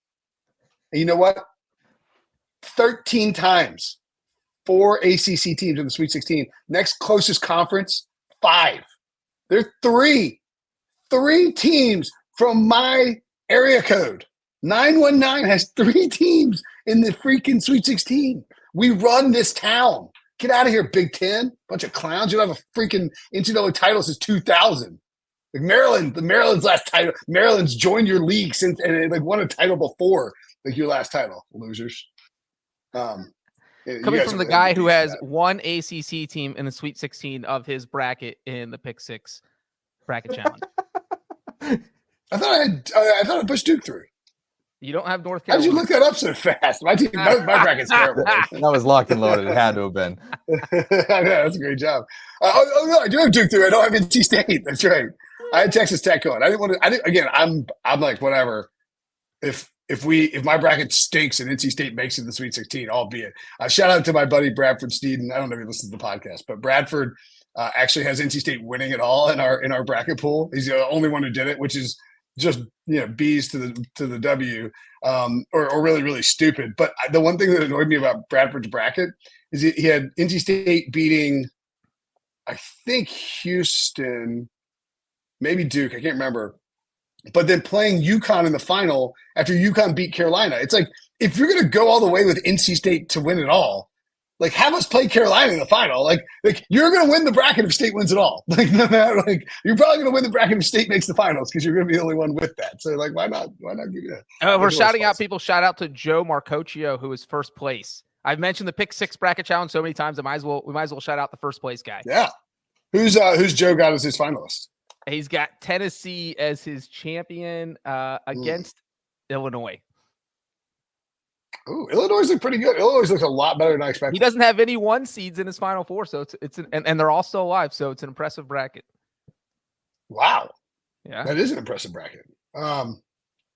And you know what? 13 times. 4 ACC teams in the Sweet 16. Next closest conference, 5. There are 3 teams from my area code. 919 has 3 teams in the freaking Sweet 16. We run this town. Get out of here, Big Ten. Bunch of clowns. You don't have a freaking NCAA title since 2000. Like Maryland's last title. Maryland's joined your league since and like won a title before like your last title. Losers. Coming from the guy who has one ACC team in the Sweet 16 of his bracket in the Pick 6 bracket challenge. I thought I pushed Duke through. You don't have North How did Carolina. you look that up so fast? My bracket's terrible. That was locked and loaded. It had to have been. I know, that's a great job. No, I do have Duke through. I don't have NC State. That's right. I had Texas Tech going. I didn't want to. Again, I'm like whatever. If my bracket stinks and NC State makes it to the Sweet 16, albeit. Shout out to my buddy Bradford Sneed. I don't know if he listens to the podcast, but Bradford actually has NC State winning it all in our bracket pool. He's the only one who did it, which is just B's to the W, or really really stupid. But the one thing that annoyed me about Bradford's bracket is he had NC State beating, I think Houston, maybe Duke. I can't remember. But then playing UConn in the final after UConn beat Carolina. It's like, if you're going to go all the way with NC State to win it all, like have us play Carolina in the final. Like you're going to win the bracket if State wins it all. Like no matter, like you're probably going to win the bracket if State makes the finals because you're going to be the only one with that. So like, why not give you that? We're shouting out people. Shout out to Joe Marcocchio, who is first place. I've mentioned the Pick 6 bracket challenge so many times. We might as well shout out the first place guy. Yeah. Who's Joe got as his finalist? He's got Tennessee as his champion against Illinois. Ooh, Illinois look pretty good. Illinois looks a lot better than I expected. He doesn't have any 1 seeds in his Final Four, so and they're all still alive, so it's an impressive bracket. Wow. Yeah. That is an impressive bracket. I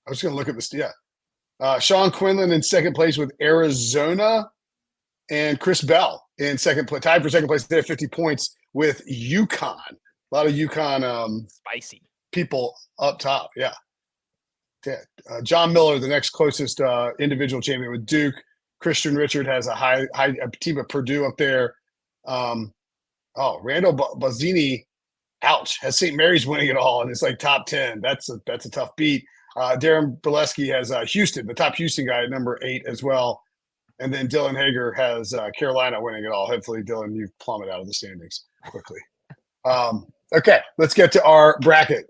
was going to look at this. Yeah. Sean Quinlan in second place with Arizona, and Chris Bell in second place, tied for second place. They have 50 points with UConn. A lot of UConn spicy people up top. Yeah. John Miller, the next closest individual champion with Duke. Christian Richard has a team of Purdue up there. Randall Bazzini, ouch, has St. Mary's winning it all, and it's like top 10. That's a tough beat. Darren Bileski has Houston, the top Houston guy at number 8 as well. And then Dylan Hager has Carolina winning it all. Hopefully, Dylan, you plummet out of the standings quickly. Okay, let's get to our bracket.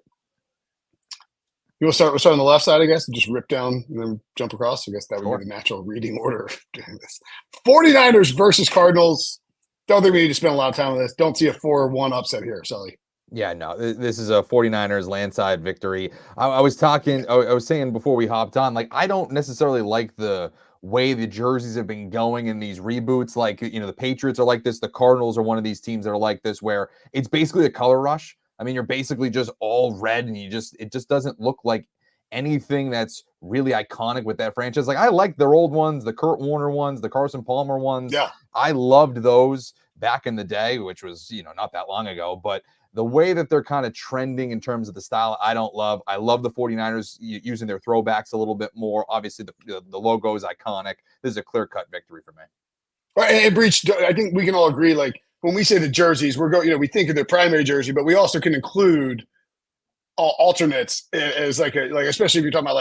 We'll start on the left side, I guess, and just rip down and then jump across. I guess that would be the natural reading order of doing this. 49ers versus Cardinals. Don't think we need to spend a lot of time on this. Don't see a 4-1 upset here, Sully. Yeah, no, this is a 49ers landside victory. I was saying before we hopped on, like, I don't necessarily like the way the jerseys have been going in these reboots. Like, the Patriots are like this. The Cardinals are one of these teams that are like this, where it's basically a color rush. I mean, you're basically just all red, and it just doesn't look like anything that's really iconic with that franchise. Like, I like their old ones, the Kurt Warner ones, the Carson Palmer ones. Yeah. I loved those back in the day, which was, not that long ago, but the way that they're kind of trending in terms of the style, I don't love. I love the 49ers using their throwbacks a little bit more. Obviously, the logo is iconic. This is a clear-cut victory for me. Right, and Breech, I think we can all agree, like, when we say the jerseys, we're going, we think of their primary jersey, but we also can include alternates as especially if you're talking about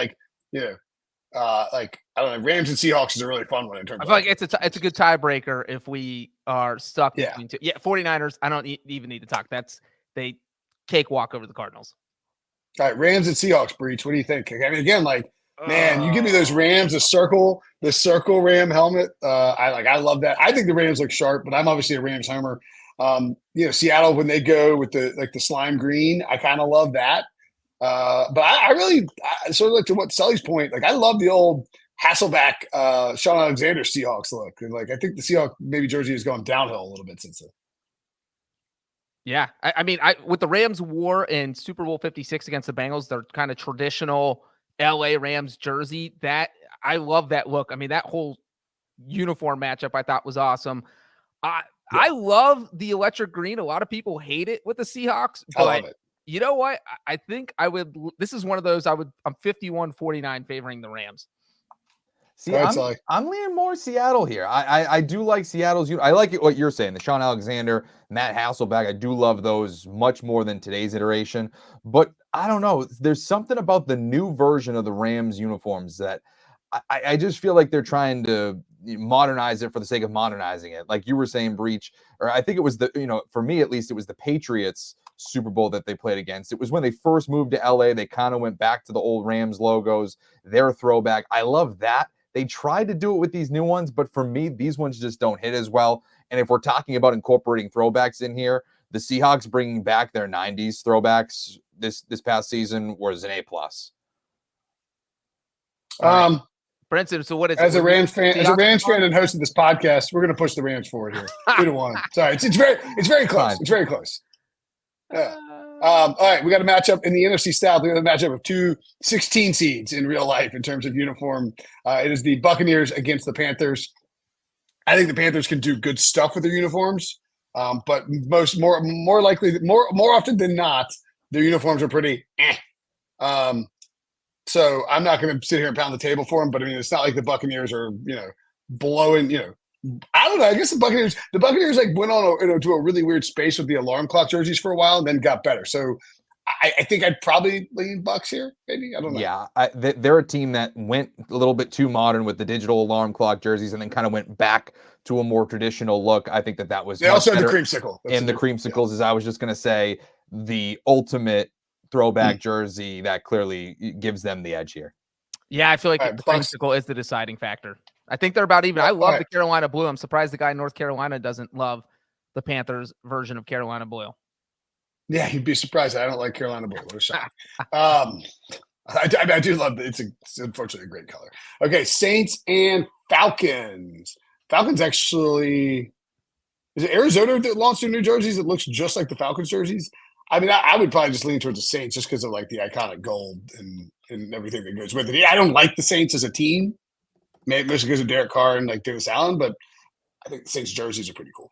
I don't know, Rams and Seahawks is a really fun one in terms. I feel like it's a good tiebreaker if we are stuck between two. Yeah, 49ers. I don't even need to talk. They cakewalk over the Cardinals. All right, Rams and Seahawks, Breech. What do you think? I mean, again, man, you give me those Rams, the circle Ram helmet. I love that. I think the Rams look sharp, but I'm obviously a Rams homer. Seattle, when they go with the slime green, I kind of love that. But I really sort of like to what Sully's point. Like, I love the old Hasselback, Sean Alexander Seahawks look. And like I think the Seahawks maybe jersey has gone downhill a little bit since then. Yeah, I mean, with the Rams war in Super Bowl 56 against the Bengals, their kind of traditional LA Rams jersey, that I love that look. I mean, that whole uniform matchup I thought was awesome. I love the electric green. A lot of people hate it with the Seahawks, but I love it. You know what? I think I would. This is one of those I'm 51-49 favoring the Rams. See, I'm leaning more Seattle here. I do like Seattle's. I like what you're saying. The Sean Alexander, Matt Hasselback. I do love those much more than today's iteration. But I don't know. There's something about the new version of the Rams uniforms that I just feel like they're trying to modernize it for the sake of modernizing it. Like you were saying, Breech, or I think it was for me at least, it was the Patriots Super Bowl that they played against. It was when they first moved to LA. They kind of went back to the old Rams logos, their throwback. I love that. They tried to do it with these new ones, but for me, these ones just don't hit as well. And if we're talking about incorporating throwbacks in here, the Seahawks bringing back their 90s throwbacks this past season was an A+. Brinson, so what is as a Rams fan and host of this podcast, we're going to push the Rams forward here, 2-1. Sorry, it's very close. Fine. It's very close. Yeah. All right, we got a matchup in the NFC South. We have a matchup of 2 16 seeds in real life in terms of uniform. It is the Buccaneers against the Panthers. I think the Panthers can do good stuff with their uniforms, but more often than not, their uniforms are pretty. So I'm not going to sit here and pound the table for them. But I mean, it's not like the Buccaneers are blowing. I don't know. I guess the Buccaneers like went on to a really weird space with the alarm clock jerseys for a while and then got better. So I think I'd probably lean Bucs here. Maybe I don't know. Yeah, they're a team that went a little bit too modern with the digital alarm clock jerseys and then kind of went back to a more traditional look. I think that was. They also had the creamsicle. And the creamsicles, as I was just going to say, the ultimate throwback jersey that clearly gives them the edge here. Yeah, I feel like the creamsicle is the deciding factor. I think they're about even. I love the Carolina blue. I'm surprised the guy in North Carolina doesn't love the Panthers version of Carolina blue. Yeah, you'd be surprised. I don't like Carolina blue. What a shock. I do love it. It's unfortunately a great color. Okay, Saints and Falcons. Falcons actually – is it Arizona that launched their new jerseys that looks just like the Falcons jerseys? I mean, I would probably just lean towards the Saints just because of like the iconic gold and everything that goes with it. Yeah, I don't like the Saints as a team. Maybe mostly because of Derek Carr and like Dennis Allen, but I think the Saints jerseys are pretty cool.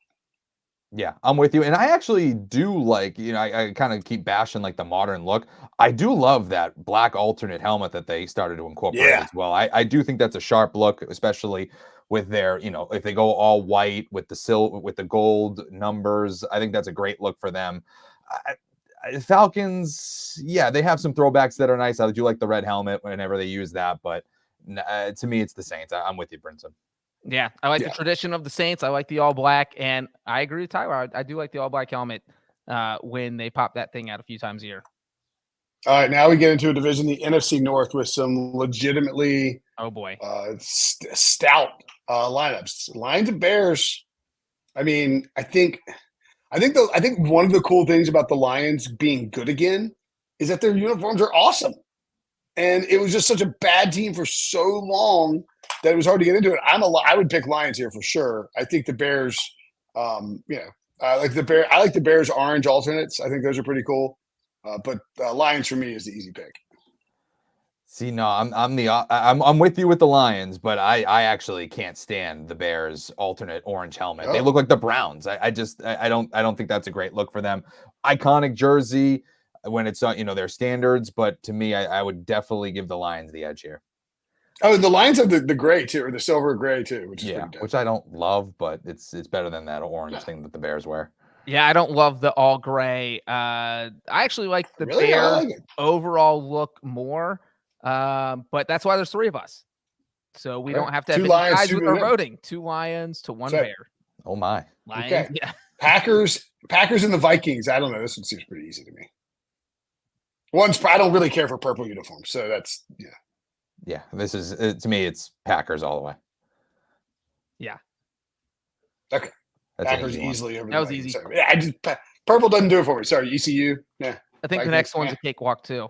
Yeah, I'm with you. And I actually do like, I kind of keep bashing like the modern look. I do love that black alternate helmet that they started to incorporate as well. I do think that's a sharp look, especially with their, if they go all white with the gold numbers. I think that's a great look for them. Falcons, yeah, they have some throwbacks that are nice. I do like the red helmet whenever they use that, but to me, it's the Saints. I'm with you, Brinson. Yeah, I like the tradition of the Saints. I like the all black, and I agree with Tyler. I do like the all black helmet when they pop that thing out a few times a year. All right, now we get into a division, the NFC North, with some legitimately stout lineups. Lions and Bears. I mean, I think one of the cool things about the Lions being good again is that their uniforms are awesome. And it was just such a bad team for so long that it was hard to get into it. I would pick Lions here for sure. I think the Bears, I like the Bears orange alternates. I think those are pretty cool. But Lions for me is the easy pick. See, no, I'm with you with the Lions, but I actually can't stand the Bears alternate orange helmet. They look like the Browns. I don't think that's a great look for them. Iconic jersey when it's their standards, but to me, I would definitely give the Lions the edge here. Oh, the Lions have the gray too, or the silver gray too, which is which I don't love, but it's better than that orange thing that the Bears wear. Yeah, I don't love the all gray. I actually like the Bears overall look more, but that's why there's 3 of us, so we don't have to have 2 Lions, guys 2 who are voting. 2 Lions to 1 Bear. Oh my! Lions, okay. Yeah. Packers and the Vikings. I don't know. This one seems pretty easy to me. I don't really care for purple uniforms, so that's Yeah, this is to me. It's Packers all the way. Yeah. Okay. That's Packers easily over. That was easy. Sorry. Yeah, purple doesn't do it for me. Sorry, ECU. Yeah. I think the next one's a cakewalk too.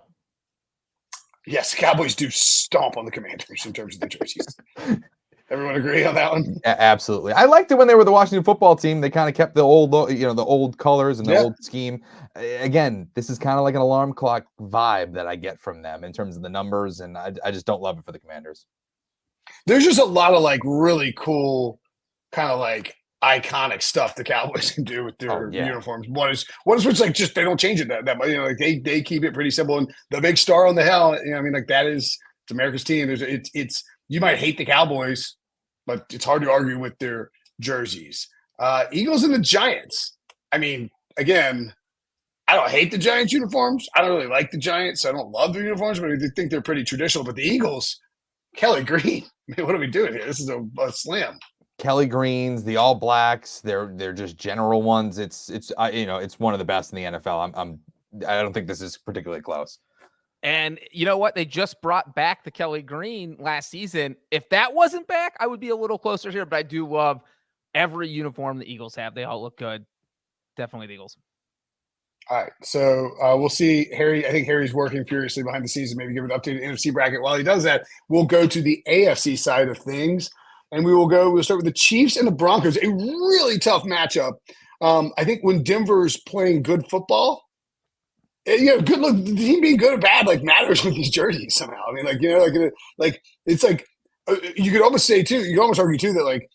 Yes, the Cowboys do stomp on the Commanders in terms of the jerseys. Everyone agree on that one? Absolutely. I liked it when they were the Washington football team. They kind of kept the old, the old colors and the old scheme. Again, this is kind of like an alarm clock vibe that I get from them in terms of the numbers, and I just don't love it for the Commanders. There's just a lot of like really cool, kind of like iconic stuff the Cowboys can do with their uniforms. One is which like just they don't change it that much. Like they keep it pretty simple. And the big star on the helmet, I mean, like it's America's team. It's you might hate the Cowboys, but it's hard to argue with their jerseys. Eagles and the Giants. I mean, again, I don't hate the Giants uniforms. I don't really like the Giants. I don't love their uniforms, but I think they're pretty traditional. But the Eagles, Kelly Green. I mean, what are we doing here? This is a slam. Kelly Greens, the All Blacks, they're just general ones. It's one of the best in the NFL. I don't think this is particularly close. And you know what? They just brought back the Kelly Green last season. If that wasn't back, I would be a little closer here, but I do love every uniform the Eagles have. They all look good. Definitely the Eagles. All right. So we'll see. Harry, I think Harry's working furiously behind the scenes and maybe give an updated NFC bracket. While he does that, we'll go to the AFC side of things. And we'll start with the Chiefs and the Broncos, a really tough matchup. I think when Denver's playing good football, good look, the team being good or bad like matters with these jerseys somehow. I mean, it's like you could almost say too. You could almost argue too that like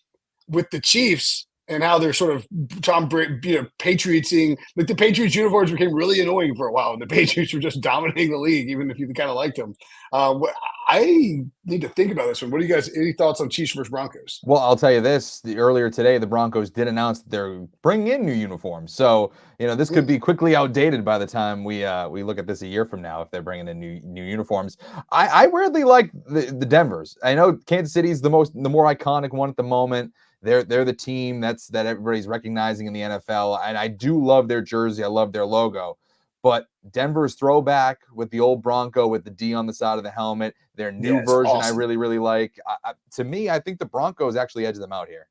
with the Chiefs and how they're sort of Patriotsing, like the Patriots uniforms became really annoying for a while, and the Patriots were just dominating the league, even if you kind of liked them. I need to think about this one. What do you guys? Any thoughts on Chiefs versus Broncos? Well, I'll tell you this: earlier today, the Broncos did announce that they're bringing in new uniforms. So this could be quickly outdated by the time we look at this a year from now if they're bringing in new uniforms. I weirdly like the Denvers. I know Kansas City's the more iconic one at the moment. They're the team that everybody's recognizing in the NFL, and I do love their jersey. I love their logo. But Denver's throwback with the old Bronco with the D on the side of the helmet, their new version, awesome. I really, really like. To me, I think the Broncos actually edge them out here.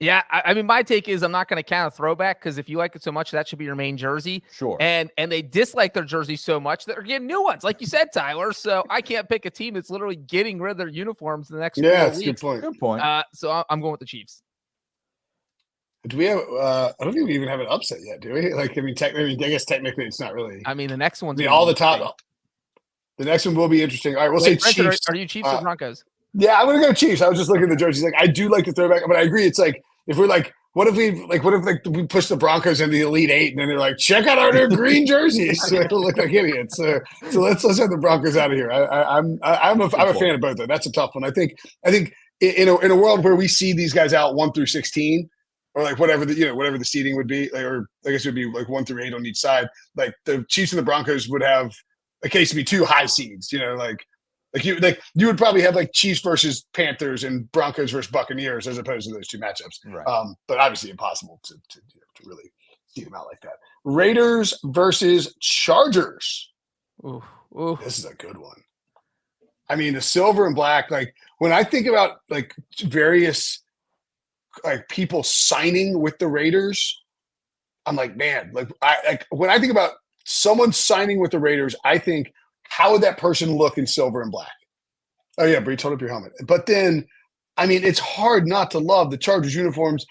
Yeah, I mean, my take is I'm not going to count a throwback because if you like it so much, that should be your main jersey. Sure. And they dislike their jersey so much that they're getting new ones, like you said, Tyler. So I can't pick a team that's literally getting rid of their unions in the next 4 weeks. Good point. Good point. So I'm going with the Chiefs. Do we have? I don't think we even have an upset yet, do we? Like, I guess technically it's not really. I mean, the next one's all the top. The next one will be interesting. All right, we'll say Chiefs. Are you Chiefs or Broncos? Yeah, I'm gonna go Chiefs. I was just looking at the jerseys. Like, I do like the throwback, but I agree. It's like if we're like, what if we push the Broncos into the Elite Eight, and then they're like, check out our new green jerseys, so it'll look like idiots. So let's have the Broncos out of here. I'm a fan of both. Though that's a tough one. I think in a world where we see these guys out 1 through 16. Or like whatever the seeding would be, or I guess it would be like 1 through 8 on each side. Like the Chiefs and the Broncos would have a case to be 2 high seeds. You would probably have like Chiefs versus Panthers and Broncos versus Buccaneers as opposed to those 2 matchups. Right. But obviously impossible to really see them out like that. Raiders versus Chargers. Ooh. This is a good one. I mean, the silver and black. Like when I think about like various. Like people signing with the Raiders, I'm like, man, when I think about someone signing with the Raiders, I think, how would that person look in silver and black? Oh yeah, Breech, hold up your helmet. But then, I mean, it's hard not to love the Chargers uniforms,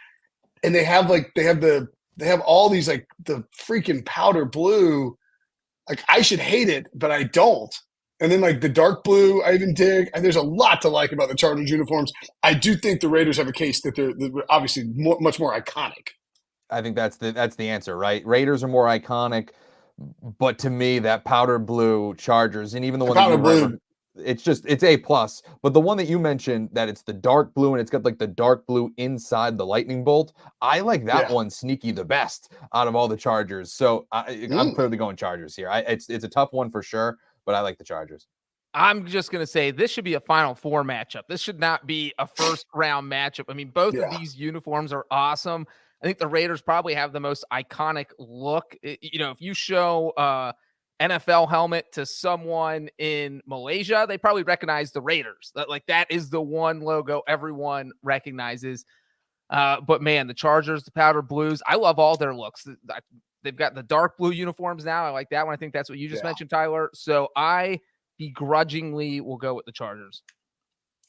and they have all these like the freaking powder blue. Like I should hate it, but I don't. And then like the dark blue, I even dig. And there's a lot to like about the Chargers uniforms. I do think the Raiders have a case that they're obviously much more iconic. I think that's the answer, right? Raiders are more iconic, but to me, that powder blue Chargers, and even the one that you remember, it's A+. But the one that you mentioned, that it's the dark blue and it's got like the dark blue inside the lightning bolt, I like that one sneaky the best out of all the Chargers. So I'm clearly going Chargers here. It's a tough one for sure. But I like the Chargers. I'm just going to say this should be a Final Four matchup. This should not be a first-round matchup. I mean, both of these uniforms are awesome. I think the Raiders probably have the most iconic look. If you show NFL helmet to someone in Malaysia, they probably recognize the Raiders. That is the one logo everyone recognizes. But, man, the Chargers, the powder blues, I love all their looks. They've got the dark blue uniforms now. I like that one. I think that's what you just mentioned, Tyler. So I begrudgingly will go with the Chargers.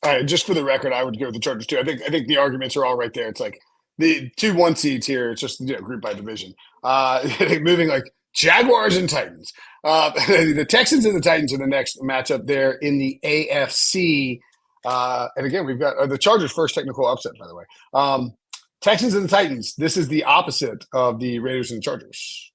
All right, just for the record, I would go with the Chargers too. I think the arguments are all right there. It's like the 2-1 seeds here. It's just group by division. Moving like Jaguars and Titans. The Texans and the Titans are the next matchup there in the AFC. And again, we've got the Chargers' first technical upset, by the way. Texans and the Titans. This is the opposite of the Raiders and the Chargers.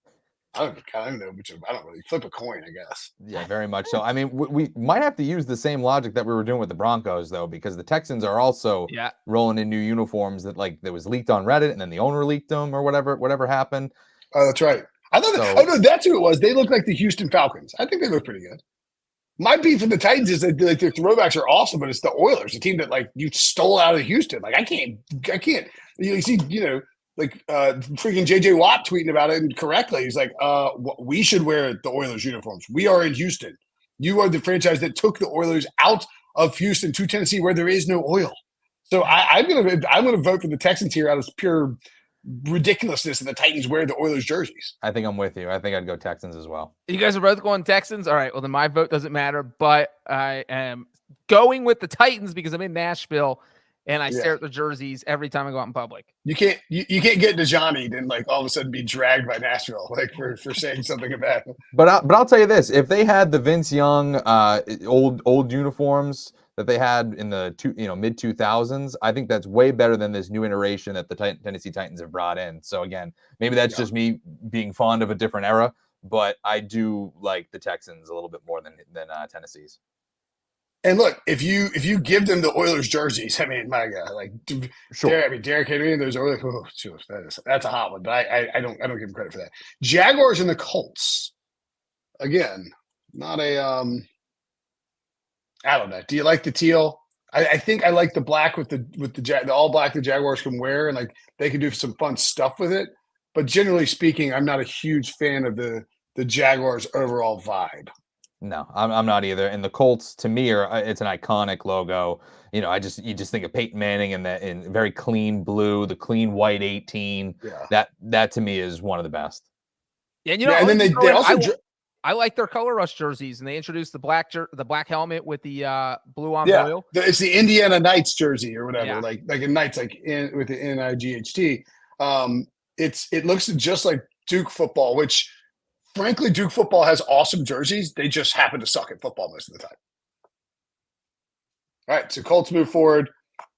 I don't know which. I don't really flip a coin, I guess. Yeah, very much so. I mean, we might have to use the same logic that we were doing with the Broncos, though, because the Texans are also rolling in new uniforms that was leaked on Reddit, and then the owner leaked them or whatever happened. Oh, that's right. I thought that's who it was. They look like the Houston Falcons. I think they look pretty good. My beef with the Titans is that their throwbacks are awesome, but it's the Oilers, the team that you stole out of Houston. I can't. You see, freaking JJ Watt tweeting about it incorrectly. He's like, we should wear the Oilers uniforms. We are in Houston. You are the franchise that took the Oilers out of Houston to Tennessee where there is no oil. So I'm gonna vote for the Texans here out of pure ridiculousness that the Titans wear the Oilers jerseys. I think I'm with you. I think I'd go Texans as well. You guys are both going Texans? All right. Well, then my vote doesn't matter, but I am going with the Titans because I'm in Nashville and I stare at the jerseys every time I go out in public. You can't get DeJohnny and all of a sudden be dragged by Nashville for saying something about it. But I'll tell you this: if they had the Vince Young old uniforms that they had in the mid 2000s, I think that's way better than this new iteration that the Tennessee Titans have brought in. So again, maybe that's just me being fond of a different era, but I do like the Texans a little bit more than Tennessee's. And look, if you give them the Oilers jerseys, I mean, my God, sure. Derrick Henry and those Oilers, that's a hot one. But I don't give him credit for that. Jaguars and the Colts, again, not a I don't know. Do you like the teal? I think I like the black with the all black the Jaguars can wear, and they can do some fun stuff with it. But generally speaking, I'm not a huge fan of the Jaguars overall vibe. No, I'm not either. And the Colts, to me, it's an iconic logo. You just think of Peyton Manning in very clean blue, the clean white 18. Yeah. That to me is one of the best. Yeah, and then they also. I like their color rush jerseys, and they introduced the black helmet with the blue on blue. It's the Indiana Knights jersey or whatever, like in Knights, with the NIGHT. It looks just like Duke football, which frankly Duke football has awesome jerseys. They just happen to suck at football most of the time. All right, so Colts move forward.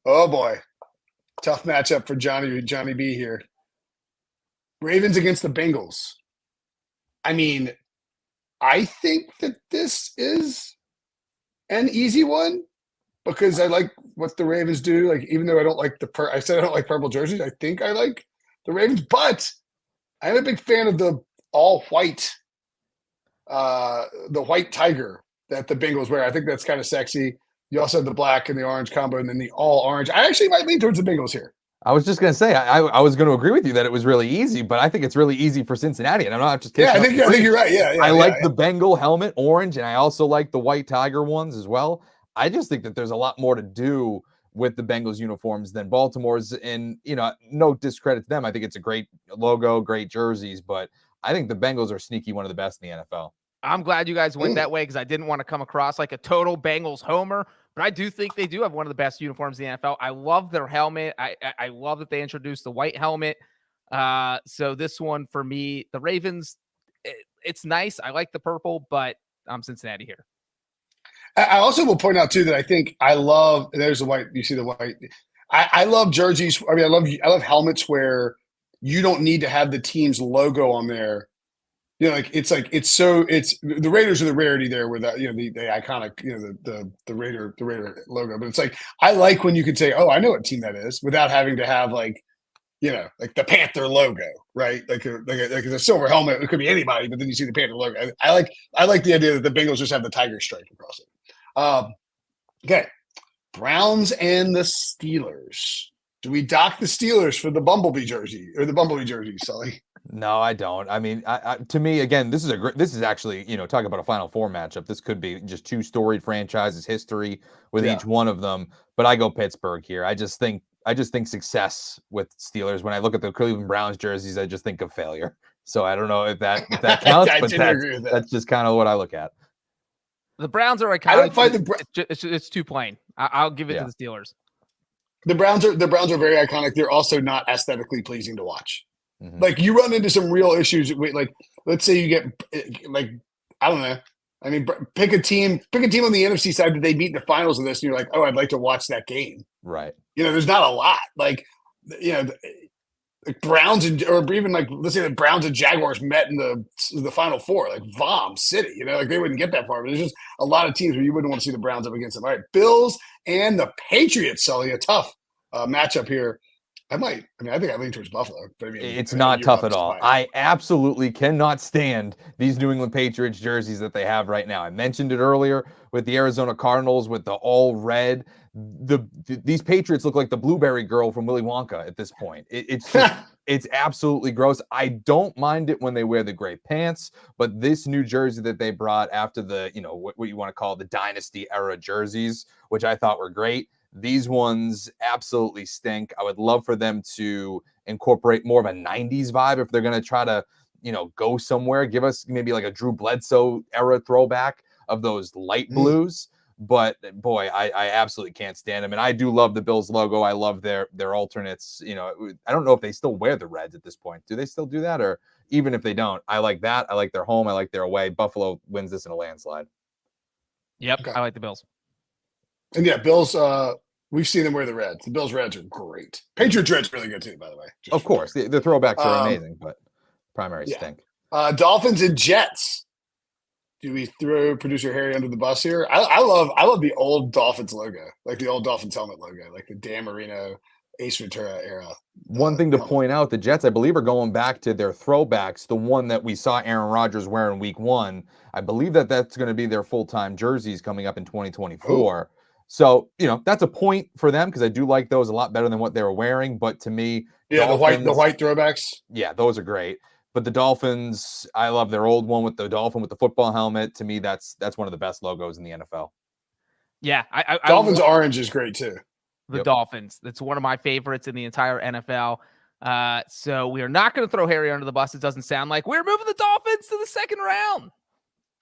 Oh boy, tough matchup for Johnny B here. Ravens against the Bengals. I mean, I think that this is an easy one because I like what the Ravens do. Even though I don't like I said I don't like purple jerseys, I think I like the Ravens, but I'm a big fan of the all white, the white tiger that the Bengals wear. I think that's kind of sexy. You also have the black and the orange combo, and then the all orange. I actually might lean towards the Bengals here. I was just going to say, I was going to agree with you that it was really easy, but I think it's really easy for Cincinnati. And I'm not just kidding. Yeah, I think you're right. Yeah, I like the Bengal helmet, orange, and I also like the white tiger ones as well. I just think that there's a lot more to do with the Bengals uniforms than Baltimore's. And, no discredit to them. I think it's a great logo, great jerseys, but I think the Bengals are sneaky one of the best in the NFL. I'm glad you guys went that way because I didn't want to come across like a total Bengals homer. But I do think they do have one of the best uniforms in the NFL. I love their helmet. I love that they introduced the white helmet. So this one for me, the Ravens, it's nice. I like the purple, but I'm Cincinnati here. I also will point out too that I think I love. There's the white. You see the white. I love jerseys. I mean, I love helmets where you don't need to have the team's logo on there. It's the Raiders are the rarity there with that, the iconic, the Raider logo. But it's I like when you can say, oh, I know what team that is without having to have the Panther logo, right? Like a silver helmet. It could be anybody, but then you see the Panther logo. I like the idea that the Bengals just have the tiger stripe across it. Okay. Browns and the Steelers. Do we dock the Steelers for the Bumblebee jersey or the Bumblebee jersey, Sully? No, I don't. I mean, to me, again, this is actually, talking about a Final Four matchup. This could be just two storied franchises, history with each one of them. But I go Pittsburgh here. I just think success with Steelers. When I look at the Cleveland Browns jerseys, I just think of failure. So I don't know if that counts, but that's just kind of what I look at. The Browns are iconic. I don't find it's too plain. I'll give it to the Steelers. The Browns are very iconic. They're also not aesthetically pleasing to watch. Mm-hmm. Like you run into some real issues. Like let's say you get like I don't know. I mean, pick a team on the NFC side that they beat in the finals of this, and you're like, oh, I'd like to watch that game. Right. There's not a lot. Like, the Browns or even like let's say the Browns and Jaguars met in the Final Four, like Vom City. Like they wouldn't get that far. But there's just a lot of teams where you wouldn't want to see the Browns up against them. All right, Bills and the Patriots, Sully, a tough matchup here. I think I lean towards Buffalo. But it's not tough at all. I absolutely cannot stand these New England Patriots jerseys that they have right now. I mentioned it earlier with the Arizona Cardinals with the all red. These Patriots look like the Blueberry Girl from Willy Wonka at this point. It's just, it's absolutely gross. I don't mind it when they wear the gray pants, but this new jersey that they brought after the, what you want to call the dynasty era jerseys, which I thought were great. These ones absolutely stink. I would love for them to incorporate more of a 90s vibe if they're going to try to, go somewhere. Give us maybe like a Drew Bledsoe era throwback of those light blues. But boy, I absolutely can't stand them. And I do love the Bills logo. I love their alternates. I don't know if they still wear the reds at this point. Do they still do that? Or even if they don't, I like that. I like their home. I like their away. Buffalo wins this in a landslide. Yep. Okay. I like the Bills. And yeah, Bills, we've seen them wear the reds. The Bills reds are great. Patriots reds are really good too, by the way. Of course. The throwbacks are amazing, but primary stink. Dolphins and Jets. Do we throw producer Harry under the bus here? I love the old Dolphins logo, like the old Dolphins helmet logo, like the Dan Marino, Ace Ventura era. One thing to point out, the Jets, I believe, are going back to their throwbacks, the one that we saw Aaron Rodgers wear in week 1. I believe that's going to be their full-time jerseys coming up in 2024. Ooh. So, that's a point for them because I do like those a lot better than what they were wearing. But to me, Dolphins, the white throwbacks. Yeah, those are great. But the Dolphins, I love their old one with the dolphin with the football helmet. To me, that's one of the best logos in the NFL. Yeah, Dolphins orange is great too. The Dolphins. That's one of my favorites in the entire NFL. So we are not going to throw Harry under the bus. It doesn't sound like we're moving the Dolphins to the second round.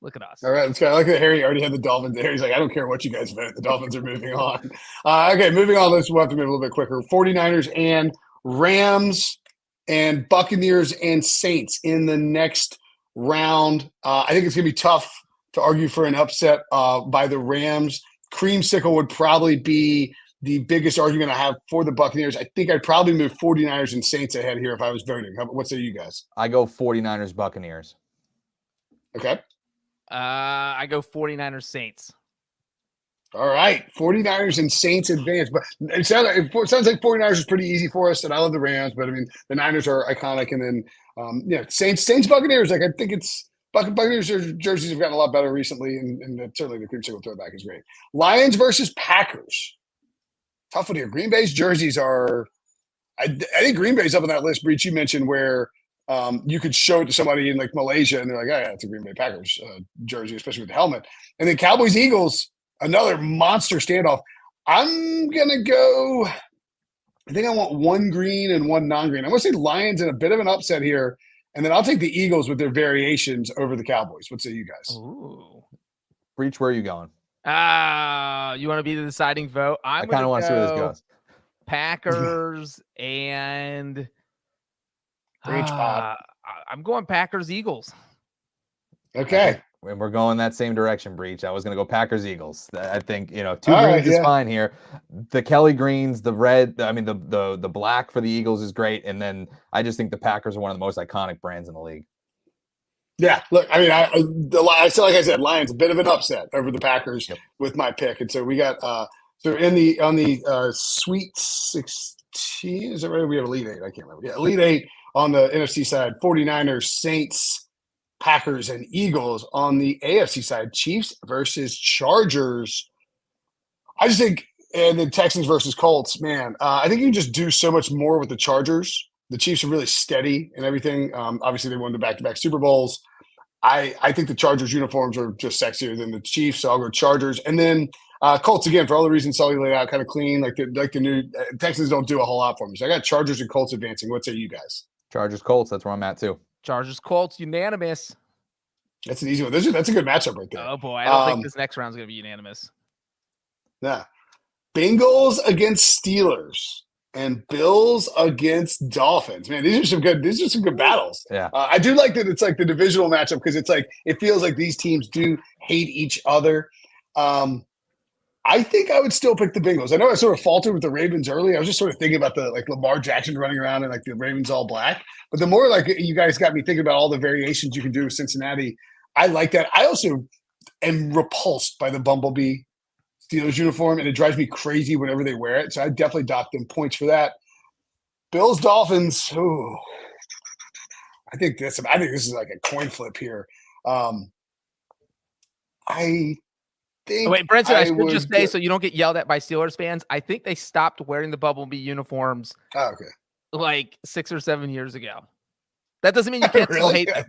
Look at us. All right, let's go. I like that Harry already had the Dolphins there. He's like, I don't care what you guys vote. The Dolphins are moving on. Okay, moving on. We'll have to move a little bit quicker. 49ers and Rams and Buccaneers and Saints in the next round. I think it's going to be tough to argue for an upset by the Rams. Creamsicle would probably be the biggest argument I have for the Buccaneers. I think I'd probably move 49ers and Saints ahead here if I was voting. What say you guys? I go 49ers, Buccaneers. Okay. I go 49ers, Saints. All right. 49ers and Saints advance. But it sounds like 49ers is pretty easy for us, and I love the Rams, but I mean, the Niners are iconic. And then, Saints, Buccaneers. Like, I think it's Buccaneers jerseys have gotten a lot better recently, and certainly the creamsicle throwback is great. Lions versus Packers. Tough one here. Green Bay's jerseys are, I think Green Bay's up on that list, Breech, you mentioned, where you could show it to somebody in like Malaysia, and they're like, oh, yeah, it's a Green Bay Packers jersey, especially with the helmet. And then Cowboys, Eagles, another monster standoff. I'm going to go, I think I want one green and one non-green. I'm going to say Lions in a bit of an upset here, and then I'll take the Eagles with their variations over the Cowboys. What say you guys? Ooh. Breech, where are you going? You want to be the deciding vote? I kind of want to see where this goes. Packers and I'm going Packers, Eagles. Okay. And we're going that same direction, Breech. I was going to go Packers, Eagles. I think, two greens is fine here. The Kelly greens, the red, the black for the Eagles is great. And then I just think the Packers are one of the most iconic brands in the league. Yeah, look, I mean, I said, like I said, Lions a bit of an upset over the Packers with my pick, and so we got on the Sweet 16. Is that right? We have Elite 8. I can't remember. Yeah, Elite 8 on the NFC side. 49ers, Saints, Packers, and Eagles. On the AFC side, Chiefs versus Chargers. I just think, and then Texans versus Colts. Man, I think you can just do so much more with the Chargers. The Chiefs are really steady and everything. Obviously, they won the back-to-back Super Bowls. I think the Chargers uniforms are just sexier than the Chiefs, so I'll go Chargers. And then Colts, again, for all the reasons Sully laid out, kind of clean. Like the new Texans don't do a whole lot for me. So I got Chargers and Colts advancing. What say you guys? Chargers, Colts. That's where I'm at, too. Chargers, Colts, unanimous. That's an easy one. That's a good matchup right there. Oh boy, I don't think this next round is going to be unanimous. Yeah. Bengals against Steelers and Bills against Dolphins. Man, these are some good battles. Yeah. I do like that it's like the divisional matchup because it's like it feels like these teams do hate each other. I think I would still pick the Bengals. I know I sort of faltered with the Ravens early. I was just sort of thinking about the like Lamar Jackson running around and like the Ravens all black. But the more like you guys got me thinking about all the variations you can do with Cincinnati, I like that. I also am repulsed by the Bumblebee Steelers uniform, and it drives me crazy whenever they wear it. So I definitely dock them points for that. Bills Dolphins. Ooh, I think this is like a coin flip here. I think. Wait, Brinson, I should just say so you don't get yelled at by Steelers fans. I think they stopped wearing the Bumblebee uniforms. Oh, okay. Like 6 or 7 years ago. That doesn't mean you can't still hate them.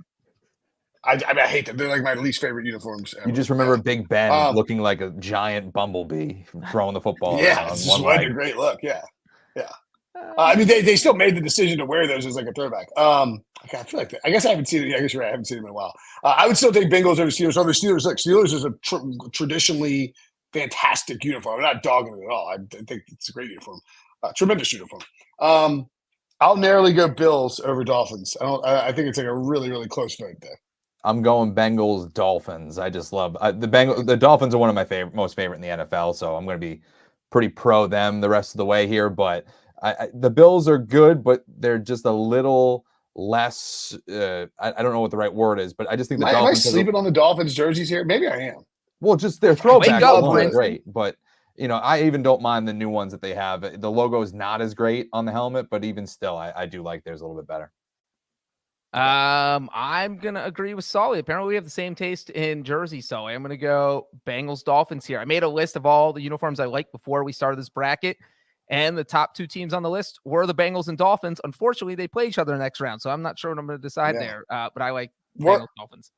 I hate them. They're like my least favorite uniforms ever. You just remember Big Ben looking like a giant bumblebee throwing the football. Yeah, it's just a great look. Yeah. I mean, they still made the decision to wear those as like a throwback. I feel like I guess I haven't seen it. I guess you're right. I haven't seen them in a while. I would still take Bengals over Steelers. Other Steelers, like Steelers is a traditionally fantastic uniform. I'm not dogging it at all. I think it's a great uniform, tremendous uniform. I'll narrowly go Bills over Dolphins. I think it's like a really, really close fight there. I'm going Bengals Dolphins. I just love the Dolphins are one of my most favorite in the NFL, so I'm going to be pretty pro them the rest of the way here. But the Bills are good, but they're just a little less. I don't know what the right word is, but I just think the Dolphins. Am I sleeping on the Dolphins jerseys here? Maybe I am. Well, just their throwbacks are great, but I even don't mind the new ones that they have. The logo is not as great on the helmet, but even still, I do like theirs a little bit better. I'm gonna agree with Sully. Apparently, we have the same taste in jersey, Sully. I'm gonna go Bengals Dolphins here. I made a list of all the uniforms I liked before we started this bracket, and the top 2 teams on the list were the Bengals and Dolphins. Unfortunately, they play each other next round, so I'm not sure what I'm gonna decide there. But I like Bengals Dolphins.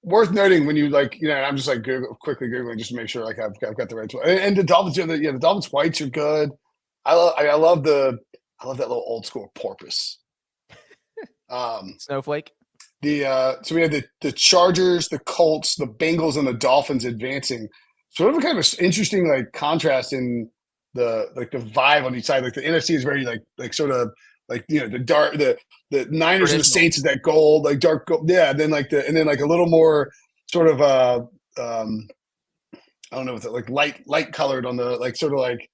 Worth noting when you I'm just like quickly Googling just to make sure like I've got the right one. And the Dolphins, the Dolphins whites are good. I love that little old school porpoise. Snowflake. So we had the Chargers, the Colts, the Bengals, and the Dolphins advancing. Sort of a kind of interesting like contrast in the vibe on each side. Like the NFC is very like sort of like the dark the Niners and the Saints is that gold, like dark gold. Yeah, and then like a little more sort of I don't know what's like light colored on the like sort of like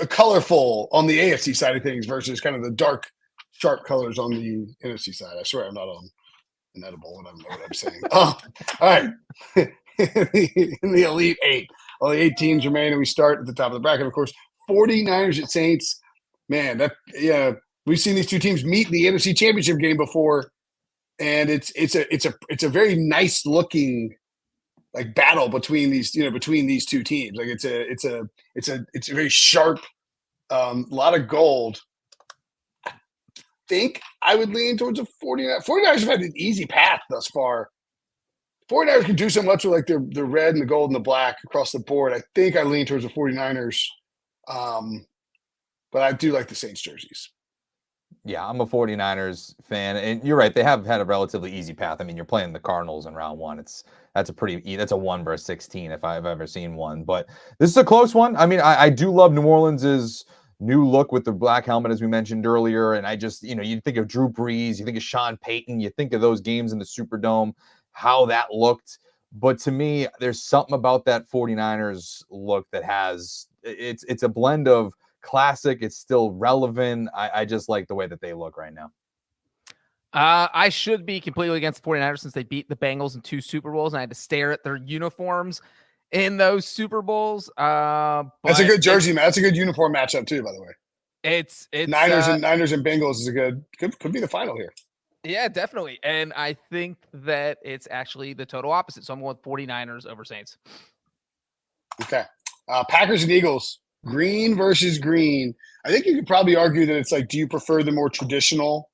colorful on the AFC side of things versus kind of the dark sharp colors on the NFC side. I swear I'm not on an edible when I know what I'm saying. All right. In the Elite 8. Only 8 teams remain, and we start at the top of the bracket, of course. 49ers at Saints. Man, we've seen these two teams meet in the NFC Championship game before, and it's a very nice looking like battle between these two teams. Like it's a very sharp, lot of gold. Think I would lean towards a 49ers. 49ers have had an easy path thus far. 49ers can do so much with like the red and the gold and the black across the board. I think I lean towards the 49ers. But I do like the Saints jerseys. Yeah, I'm a 49ers fan. And you're right. They have had a relatively easy path. I mean, you're playing the Cardinals in round 1. That's a 1 versus 16 if I've ever seen one. But this is a close one. I mean, I do love New Orleans's new look with the black helmet, as we mentioned earlier. And I just, you think of Drew Brees, you think of Sean Payton, you think of those games in the Superdome, how that looked. But to me, there's something about that 49ers look that it's a blend of classic. It's still relevant. I just like the way that they look right now. I should be completely against the 49ers since they beat the Bengals in 2 Super Bowls, and I had to stare at their uniforms in those Super Bowls. That's a good jersey, man. That's a good uniform matchup too, by the way. It's Niners and Bengals is could be the final here. Yeah, definitely. And I think that it's actually the total opposite. So I'm going with 49ers over Saints. Okay. Packers and Eagles, green versus green. I think you could probably argue that it's like, do you prefer the more traditional?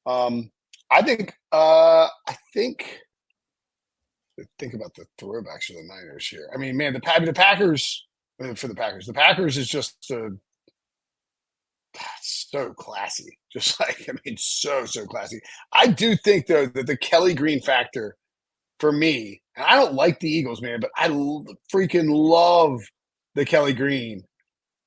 I think about the throwbacks for the Niners here. I mean, man, the Packers is just so classy. Just like, I mean, so classy. I do think though that the Kelly Green factor for me, and I don't like the Eagles, man, but I freaking love the Kelly Green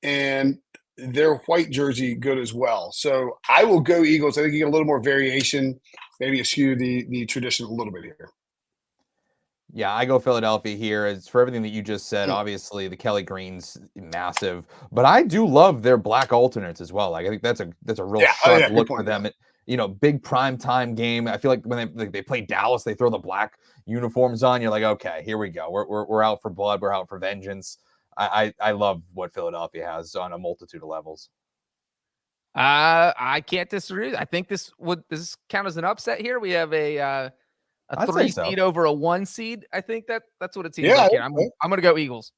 and their white jersey good as well. So I will go Eagles. I think you get a little more variation, maybe eschew the tradition a little bit here. Yeah, I go Philadelphia here. It's for everything that you just said. Obviously, the Kelly Green's massive, but I do love their black alternates as well. Like, I think that's a real sharp look for them. Big prime time game. I feel like when they play Dallas, they throw the black uniforms on. You're like, okay, here we go. We're out for blood. We're out for vengeance. I love what Philadelphia has on a multitude of levels. I can't disagree. I think this count as an upset here. We have a 3 seed over a 1 seed. I think that's what it seems like here. I'm going to go Eagles.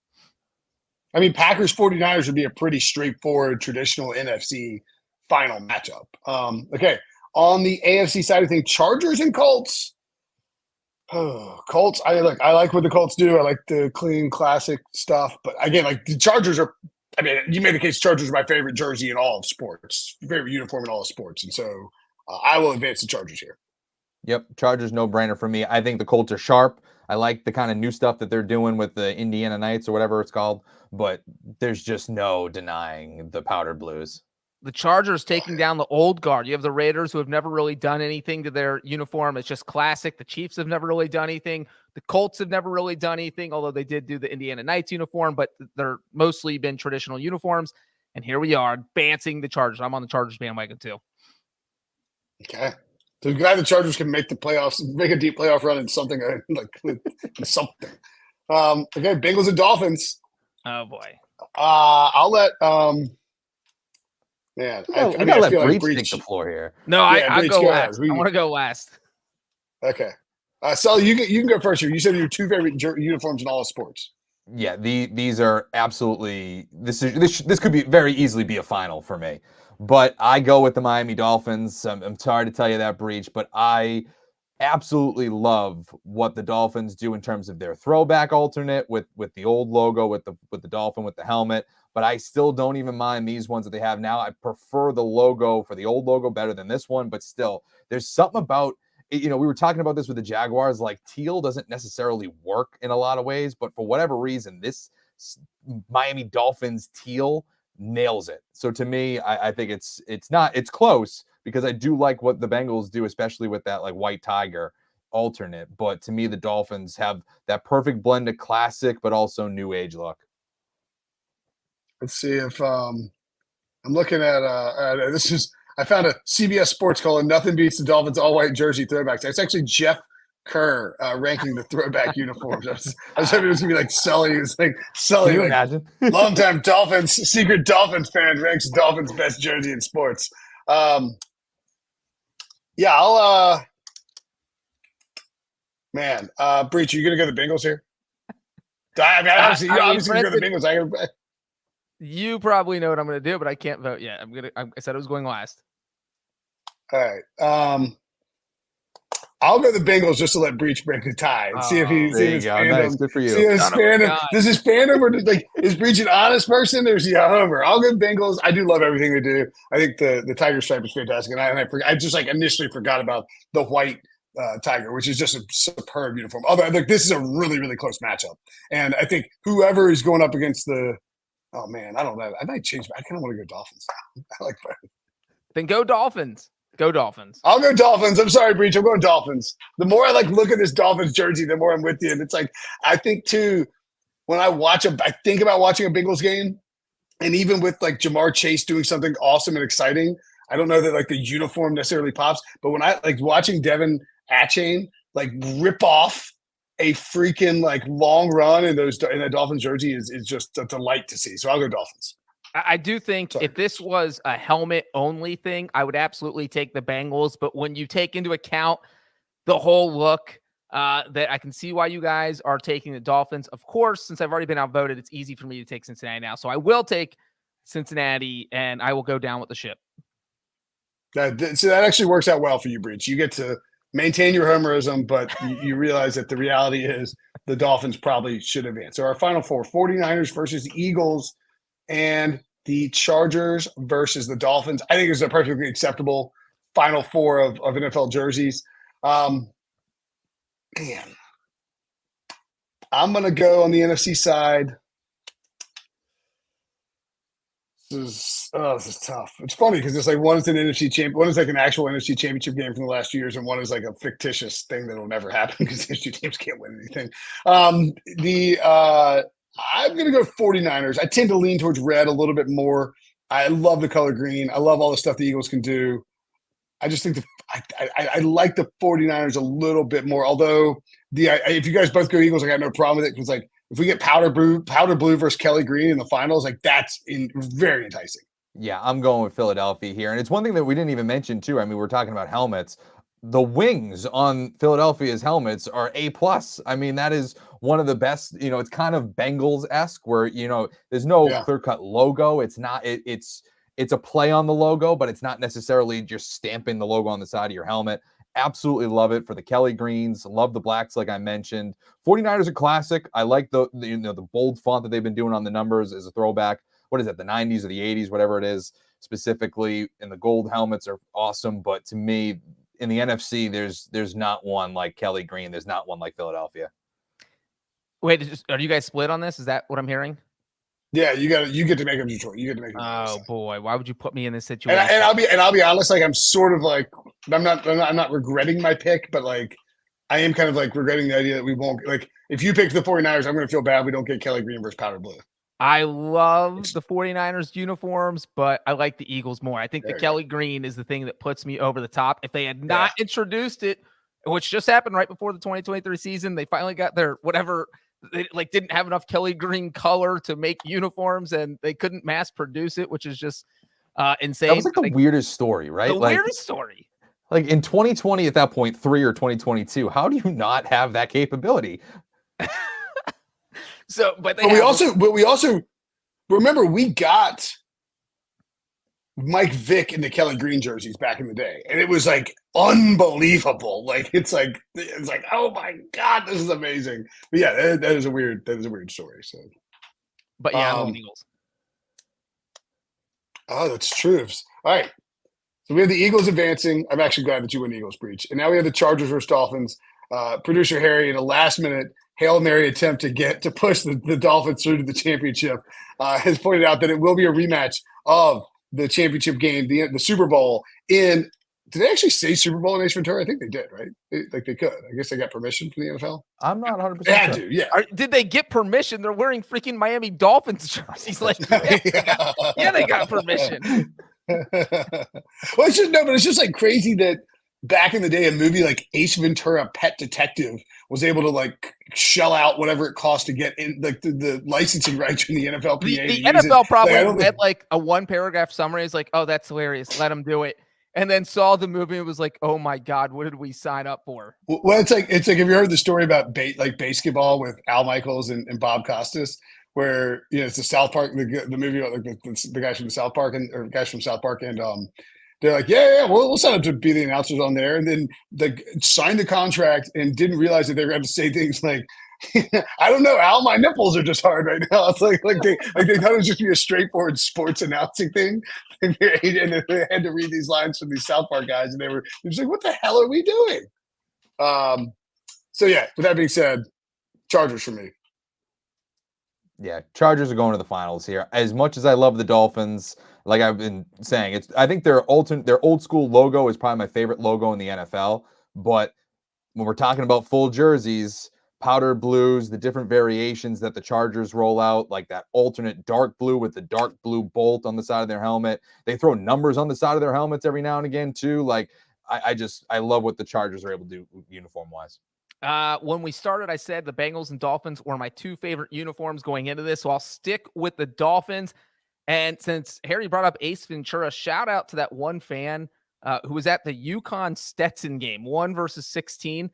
I mean, Packers 49ers would be a pretty straightforward traditional NFC final matchup. Okay. On the AFC side of things, Chargers and Colts. Colts, I like what the Colts do. I like the clean, classic stuff. But again, like the Chargers are, I mean, you made the case Chargers are my favorite jersey in all of sports, favorite uniform in all of sports. And so I will advance the Chargers here. Yep, Chargers no-brainer for me. I think the Colts are sharp. I like the kind of new stuff that they're doing with the Indiana Knights or whatever it's called, but there's just no denying the powdered blues. The Chargers taking down the old guard. You have the Raiders who have never really done anything to their uniform. It's just classic. The Chiefs have never really done anything. The Colts have never really done anything, although they did do the Indiana Knights uniform, but they're mostly been traditional uniforms. And here we are, advancing the Chargers. I'm on the Chargers bandwagon too. Okay. So glad the Chargers can make the playoffs, make a deep playoff run in something like something. Okay, Bengals and Dolphins. Oh boy. I'll let man. We gotta let Breech take the floor here. No, I'll go last. I want to go last. Okay. Sully, you can go first here. You said your 2 favorite uniforms in all of sports. Yeah, these are absolutely this could be very easily be a final for me. But I go with the Miami Dolphins. I'm sorry to tell you that, Breech, but I absolutely love what the Dolphins do in terms of their throwback alternate with the old logo, with the dolphin, with the helmet. But I still don't even mind these ones that they have now. I prefer the logo for the old logo better than this one, but still, there's something about we were talking about this with the Jaguars, like teal doesn't necessarily work in a lot of ways, but for whatever reason, this Miami Dolphins teal nails it. So to me, I think it's close because I do like what the Bengals do, especially with that like white tiger alternate. But to me, the Dolphins have that perfect blend of classic, but also new age look. Let's see if I'm looking at I found a CBS Sports called "Nothing Beats the Dolphins All White Jersey Throwbacks." That's actually Jeff Kerr ranking the throwback uniforms. I was hoping it was gonna be like Sully. It's like Sully. Can you imagine? Longtime Dolphins, secret Dolphins fan ranks Dolphins best jersey in sports. Yeah, I'll Breech, are you gonna go to the Bengals here? I mean, obviously gonna go to the Bengals. You probably know what I'm gonna do, but I can't vote yet. I said I was going last. All right. I'll go the Bengals just to let Breech break the tie and see if he's fandom. Nice. Good for you. See his fandom. Does his fandom or is Breech an honest person or is he a homer? I'll go Bengals. I do love everything they do. I think the tiger stripe is fantastic, and I just initially forgot about the white tiger, which is just a superb uniform. Although this is a really really close matchup, and I think whoever is going up against the I don't know. I might change. I kind of want to go Dolphins. I like that. Then go Dolphins. Go Dolphins. I'll go Dolphins. I'm sorry, Breech. I'm going Dolphins. The more I look at this Dolphins jersey, the more I'm with you. And it's I think too, when I think about watching a Bengals game, and even with Jamar Chase doing something awesome and exciting, I don't know that the uniform necessarily pops. But when I watching Devin Achane rip off a freaking long run in that Dolphins jersey is just a delight to see. So I'll go Dolphins. I do think if this was a helmet only thing, I would absolutely take the Bengals. But when you take into account the whole look, that I can see why you guys are taking the Dolphins. Of course, since I've already been outvoted, it's easy for me to take Cincinnati now. So I will take Cincinnati and I will go down with the ship. So that actually works out well for you, Breech. You get to maintain your homerism, but you realize that the reality is the Dolphins probably should advance. So our final four, 49ers versus the Eagles, and the Chargers versus the Dolphins. I think it's a perfectly acceptable final four of NFL jerseys. Man, I'm going to go on the NFC side. This is tough. It's funny because it's like one is an NFC champ, one is like an actual NFC championship game from the last few years, and one is like a fictitious thing that will never happen because NFC teams can't win anything. I'm going to go 49ers. I tend to lean towards red a little bit more. I love the color green. I love all the stuff the Eagles can do. I just think I like the 49ers a little bit more. Although if you guys both go Eagles, I got no problem with it because like if we get powder blue versus Kelly green in the finals, like that's very enticing. Yeah, I'm going with Philadelphia here. And it's one thing that we didn't even mention too. I mean, we're talking about helmets. The wings on Philadelphia's helmets are A+. I mean, that is one of the best, it's kind of Bengals-esque where, there's no clear-cut logo. It's not, it's a play on the logo, but it's not necessarily just stamping the logo on the side of your helmet. Absolutely love it for the Kelly greens. Love the blacks, like I mentioned. 49ers are classic. I like the bold font that they've been doing on the numbers as a throwback. What is it, the 90s or the 80s, whatever it is, specifically. And the gold helmets are awesome. But to me, in the NFC, there's not one like Kelly green. There's not one like Philadelphia. Wait, are you guys split on this? Is that what I'm hearing? Yeah, you get to make them Detroit. You get to make them. Oh boy, why would you put me in this situation? And I'll be honest, like I'm sort of like I'm not regretting my pick, but like I am kind of like regretting the idea that we won't like if you pick the 49ers, I'm going to feel bad we don't get Kelly green versus powder blue. I love the 49ers uniforms, but I like the Eagles more. I think the Kelly green is the thing that puts me over the top. If they had not introduced it, which just happened right before the 2023 season, they finally got their whatever. They like didn't have enough Kelly green color to make uniforms, and they couldn't mass produce it, which is just insane. That was like the weirdest story, right? The weirdest story. Like in 2020, at that point, 3 or 2022, how do you not have that capability? But we also remember we got Mike Vick in the Kelly green jerseys back in the day, and it was like unbelievable. Like it's like oh my god, this is amazing. But yeah, that is a weird story. So, but yeah, I'm Eagles. Oh, that's true. All right, so we have the Eagles advancing. I'm actually glad that you win Eagles, Breech, and now we have the Chargers versus Dolphins. Producer Harry in a last minute Hail Mary attempt to push the Dolphins through to the championship has pointed out that it will be a rematch of the championship game, the Super Bowl in. Did they actually say Super Bowl in Ace Ventura? I think they did, right? They could. I guess they got permission from the NFL. I'm not 100%. They had to, yeah. Did they get permission? They're wearing freaking Miami Dolphins jerseys. Like, they got permission. Well, it's just like crazy that back in the day, a movie like Ace Ventura: Pet Detective was able to like shell out whatever it cost to get in like the licensing rights from the NFLPA. The NFL probably read like a 1-paragraph summary. Is like, oh, that's hilarious. Let them do it. And then saw the movie and was like, oh my God, what did we sign up for? Well, it's like have you heard the story about basketball with Al Michaels and Bob Costas, where it's the South Park, the movie about like the guys from South Park and they're like, yeah, we'll sign up to be the announcers on there, and then they signed the contract and didn't realize that they were going to say things like, I don't know, Al, my nipples are just hard right now. It's like they thought it would just be a straightforward sports announcing thing, and they had to read these lines from these South Park guys, and they were just like, what the hell are we doing? So yeah, with that being said, Chargers for me. Yeah, Chargers are going to the finals here. As much as I love the Dolphins, like I've been saying, I think their old school logo is probably my favorite logo in the NFL. But when we're talking about full jerseys, powder blues, the different variations that the Chargers roll out, like that alternate dark blue with the dark blue bolt on the side of their helmet. They throw numbers on the side of their helmets every now and again too. Like I love what the Chargers are able to do uniform wise. When we started, I said the Bengals and Dolphins were my 2 favorite uniforms going into this. So I'll stick with the Dolphins. And since Harry brought up Ace Ventura, shout out to that one fan who was at the UConn Stetson game, 1 versus 16.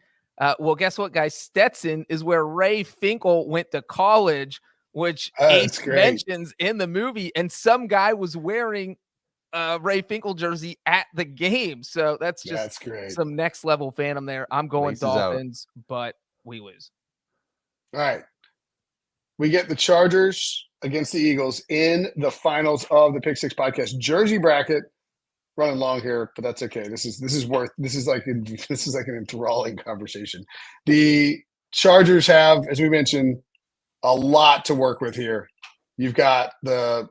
Well, guess what, guys? Stetson is where Ray Finkel went to college, which Ace mentions in the movie. And some guy was wearing Ray Finkel jersey at the game. So that's just some next level fandom there. I'm going Dolphins, but we lose. All right. We get the Chargers against the Eagles in the finals of the Pick Six podcast jersey bracket. Running long here, but that's okay. This is like an enthralling conversation. The Chargers have, as we mentioned, a lot to work with here. You've got the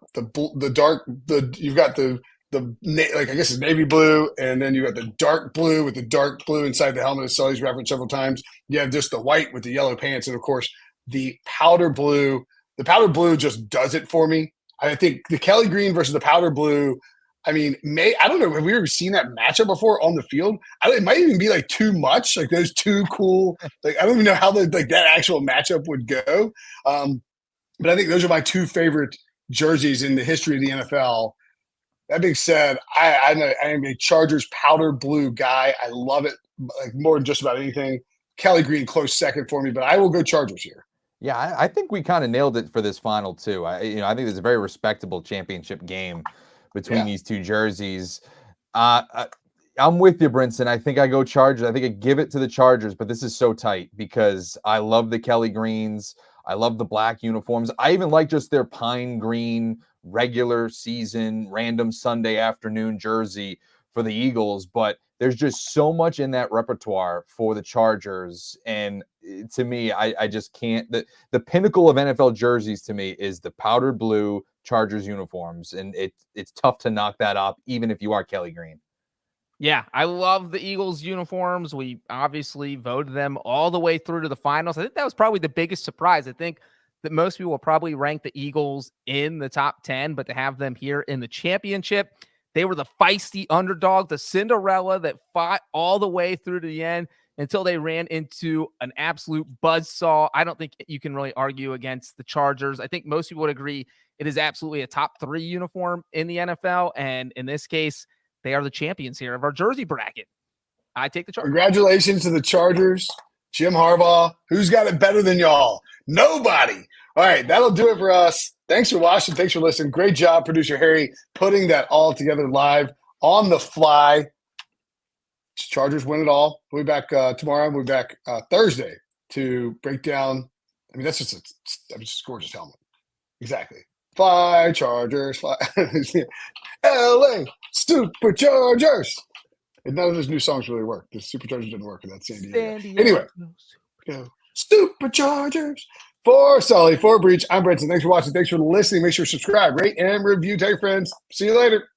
like I guess it's navy blue, and then you got the dark blue with the dark blue inside the helmet, as Sully's referenced several times. You have just the white with the yellow pants, and of course the powder blue. The powder blue just does it for me. I think the Kelly green versus the powder blue. I mean, I don't know. Have we ever seen that matchup before on the field? It might even be like too much. Like those two cool. Like I don't even know how that actual matchup would go. But I think those are my two favorite jerseys in the history of the NFL. That being said, I am a Chargers powder blue guy. I love it like more than just about anything. Kelly green close second for me, but I will go Chargers here. Yeah, I think we kind of nailed it for this final too. I think it's a very respectable championship game between these two jerseys. I'm with you, Brinson. I think I go Chargers. I think I give it to the Chargers, but this is so tight because I love the Kelly greens. I love the black uniforms. I even like just their pine green regular season random Sunday afternoon jersey for the Eagles, but there's just so much in that repertoire for the Chargers. And to me, I just can't. The pinnacle of NFL jerseys to me is the powdered blue Chargers uniforms. And it's tough to knock that up, even if you are Kelly green. Yeah, I love the Eagles uniforms. We obviously voted them all the way through to the finals. I think that was probably the biggest surprise. I think that most people will probably rank the Eagles in the top 10, but to have them here in the championship, they were the feisty underdog, the Cinderella that fought all the way through to the end until they ran into an absolute buzzsaw. I don't think you can really argue against the Chargers. I think most people would agree it is absolutely a top 3 uniform in the NFL, and in this case, they are the champions here of our jersey bracket. I take the Chargers. Congratulations to the Chargers. Jim Harbaugh. Who's got it better than y'all? Nobody. All right, that'll do it for us. Thanks for watching. Thanks for listening. Great job, producer Harry, putting that all together live on the fly. Chargers win it all. We'll be back tomorrow. We'll be back Thursday to break down. I mean, that's just a gorgeous helmet. Exactly. Fly, Chargers, fly. LA Superchargers. And none of those new songs really work. The Superchargers didn't work in that San Diego. Anyway, Superchargers. For Sully, for Breech, I'm Brinson. Thanks for watching. Thanks for listening. Make sure to subscribe, rate, and review. Tell your friends. See you later.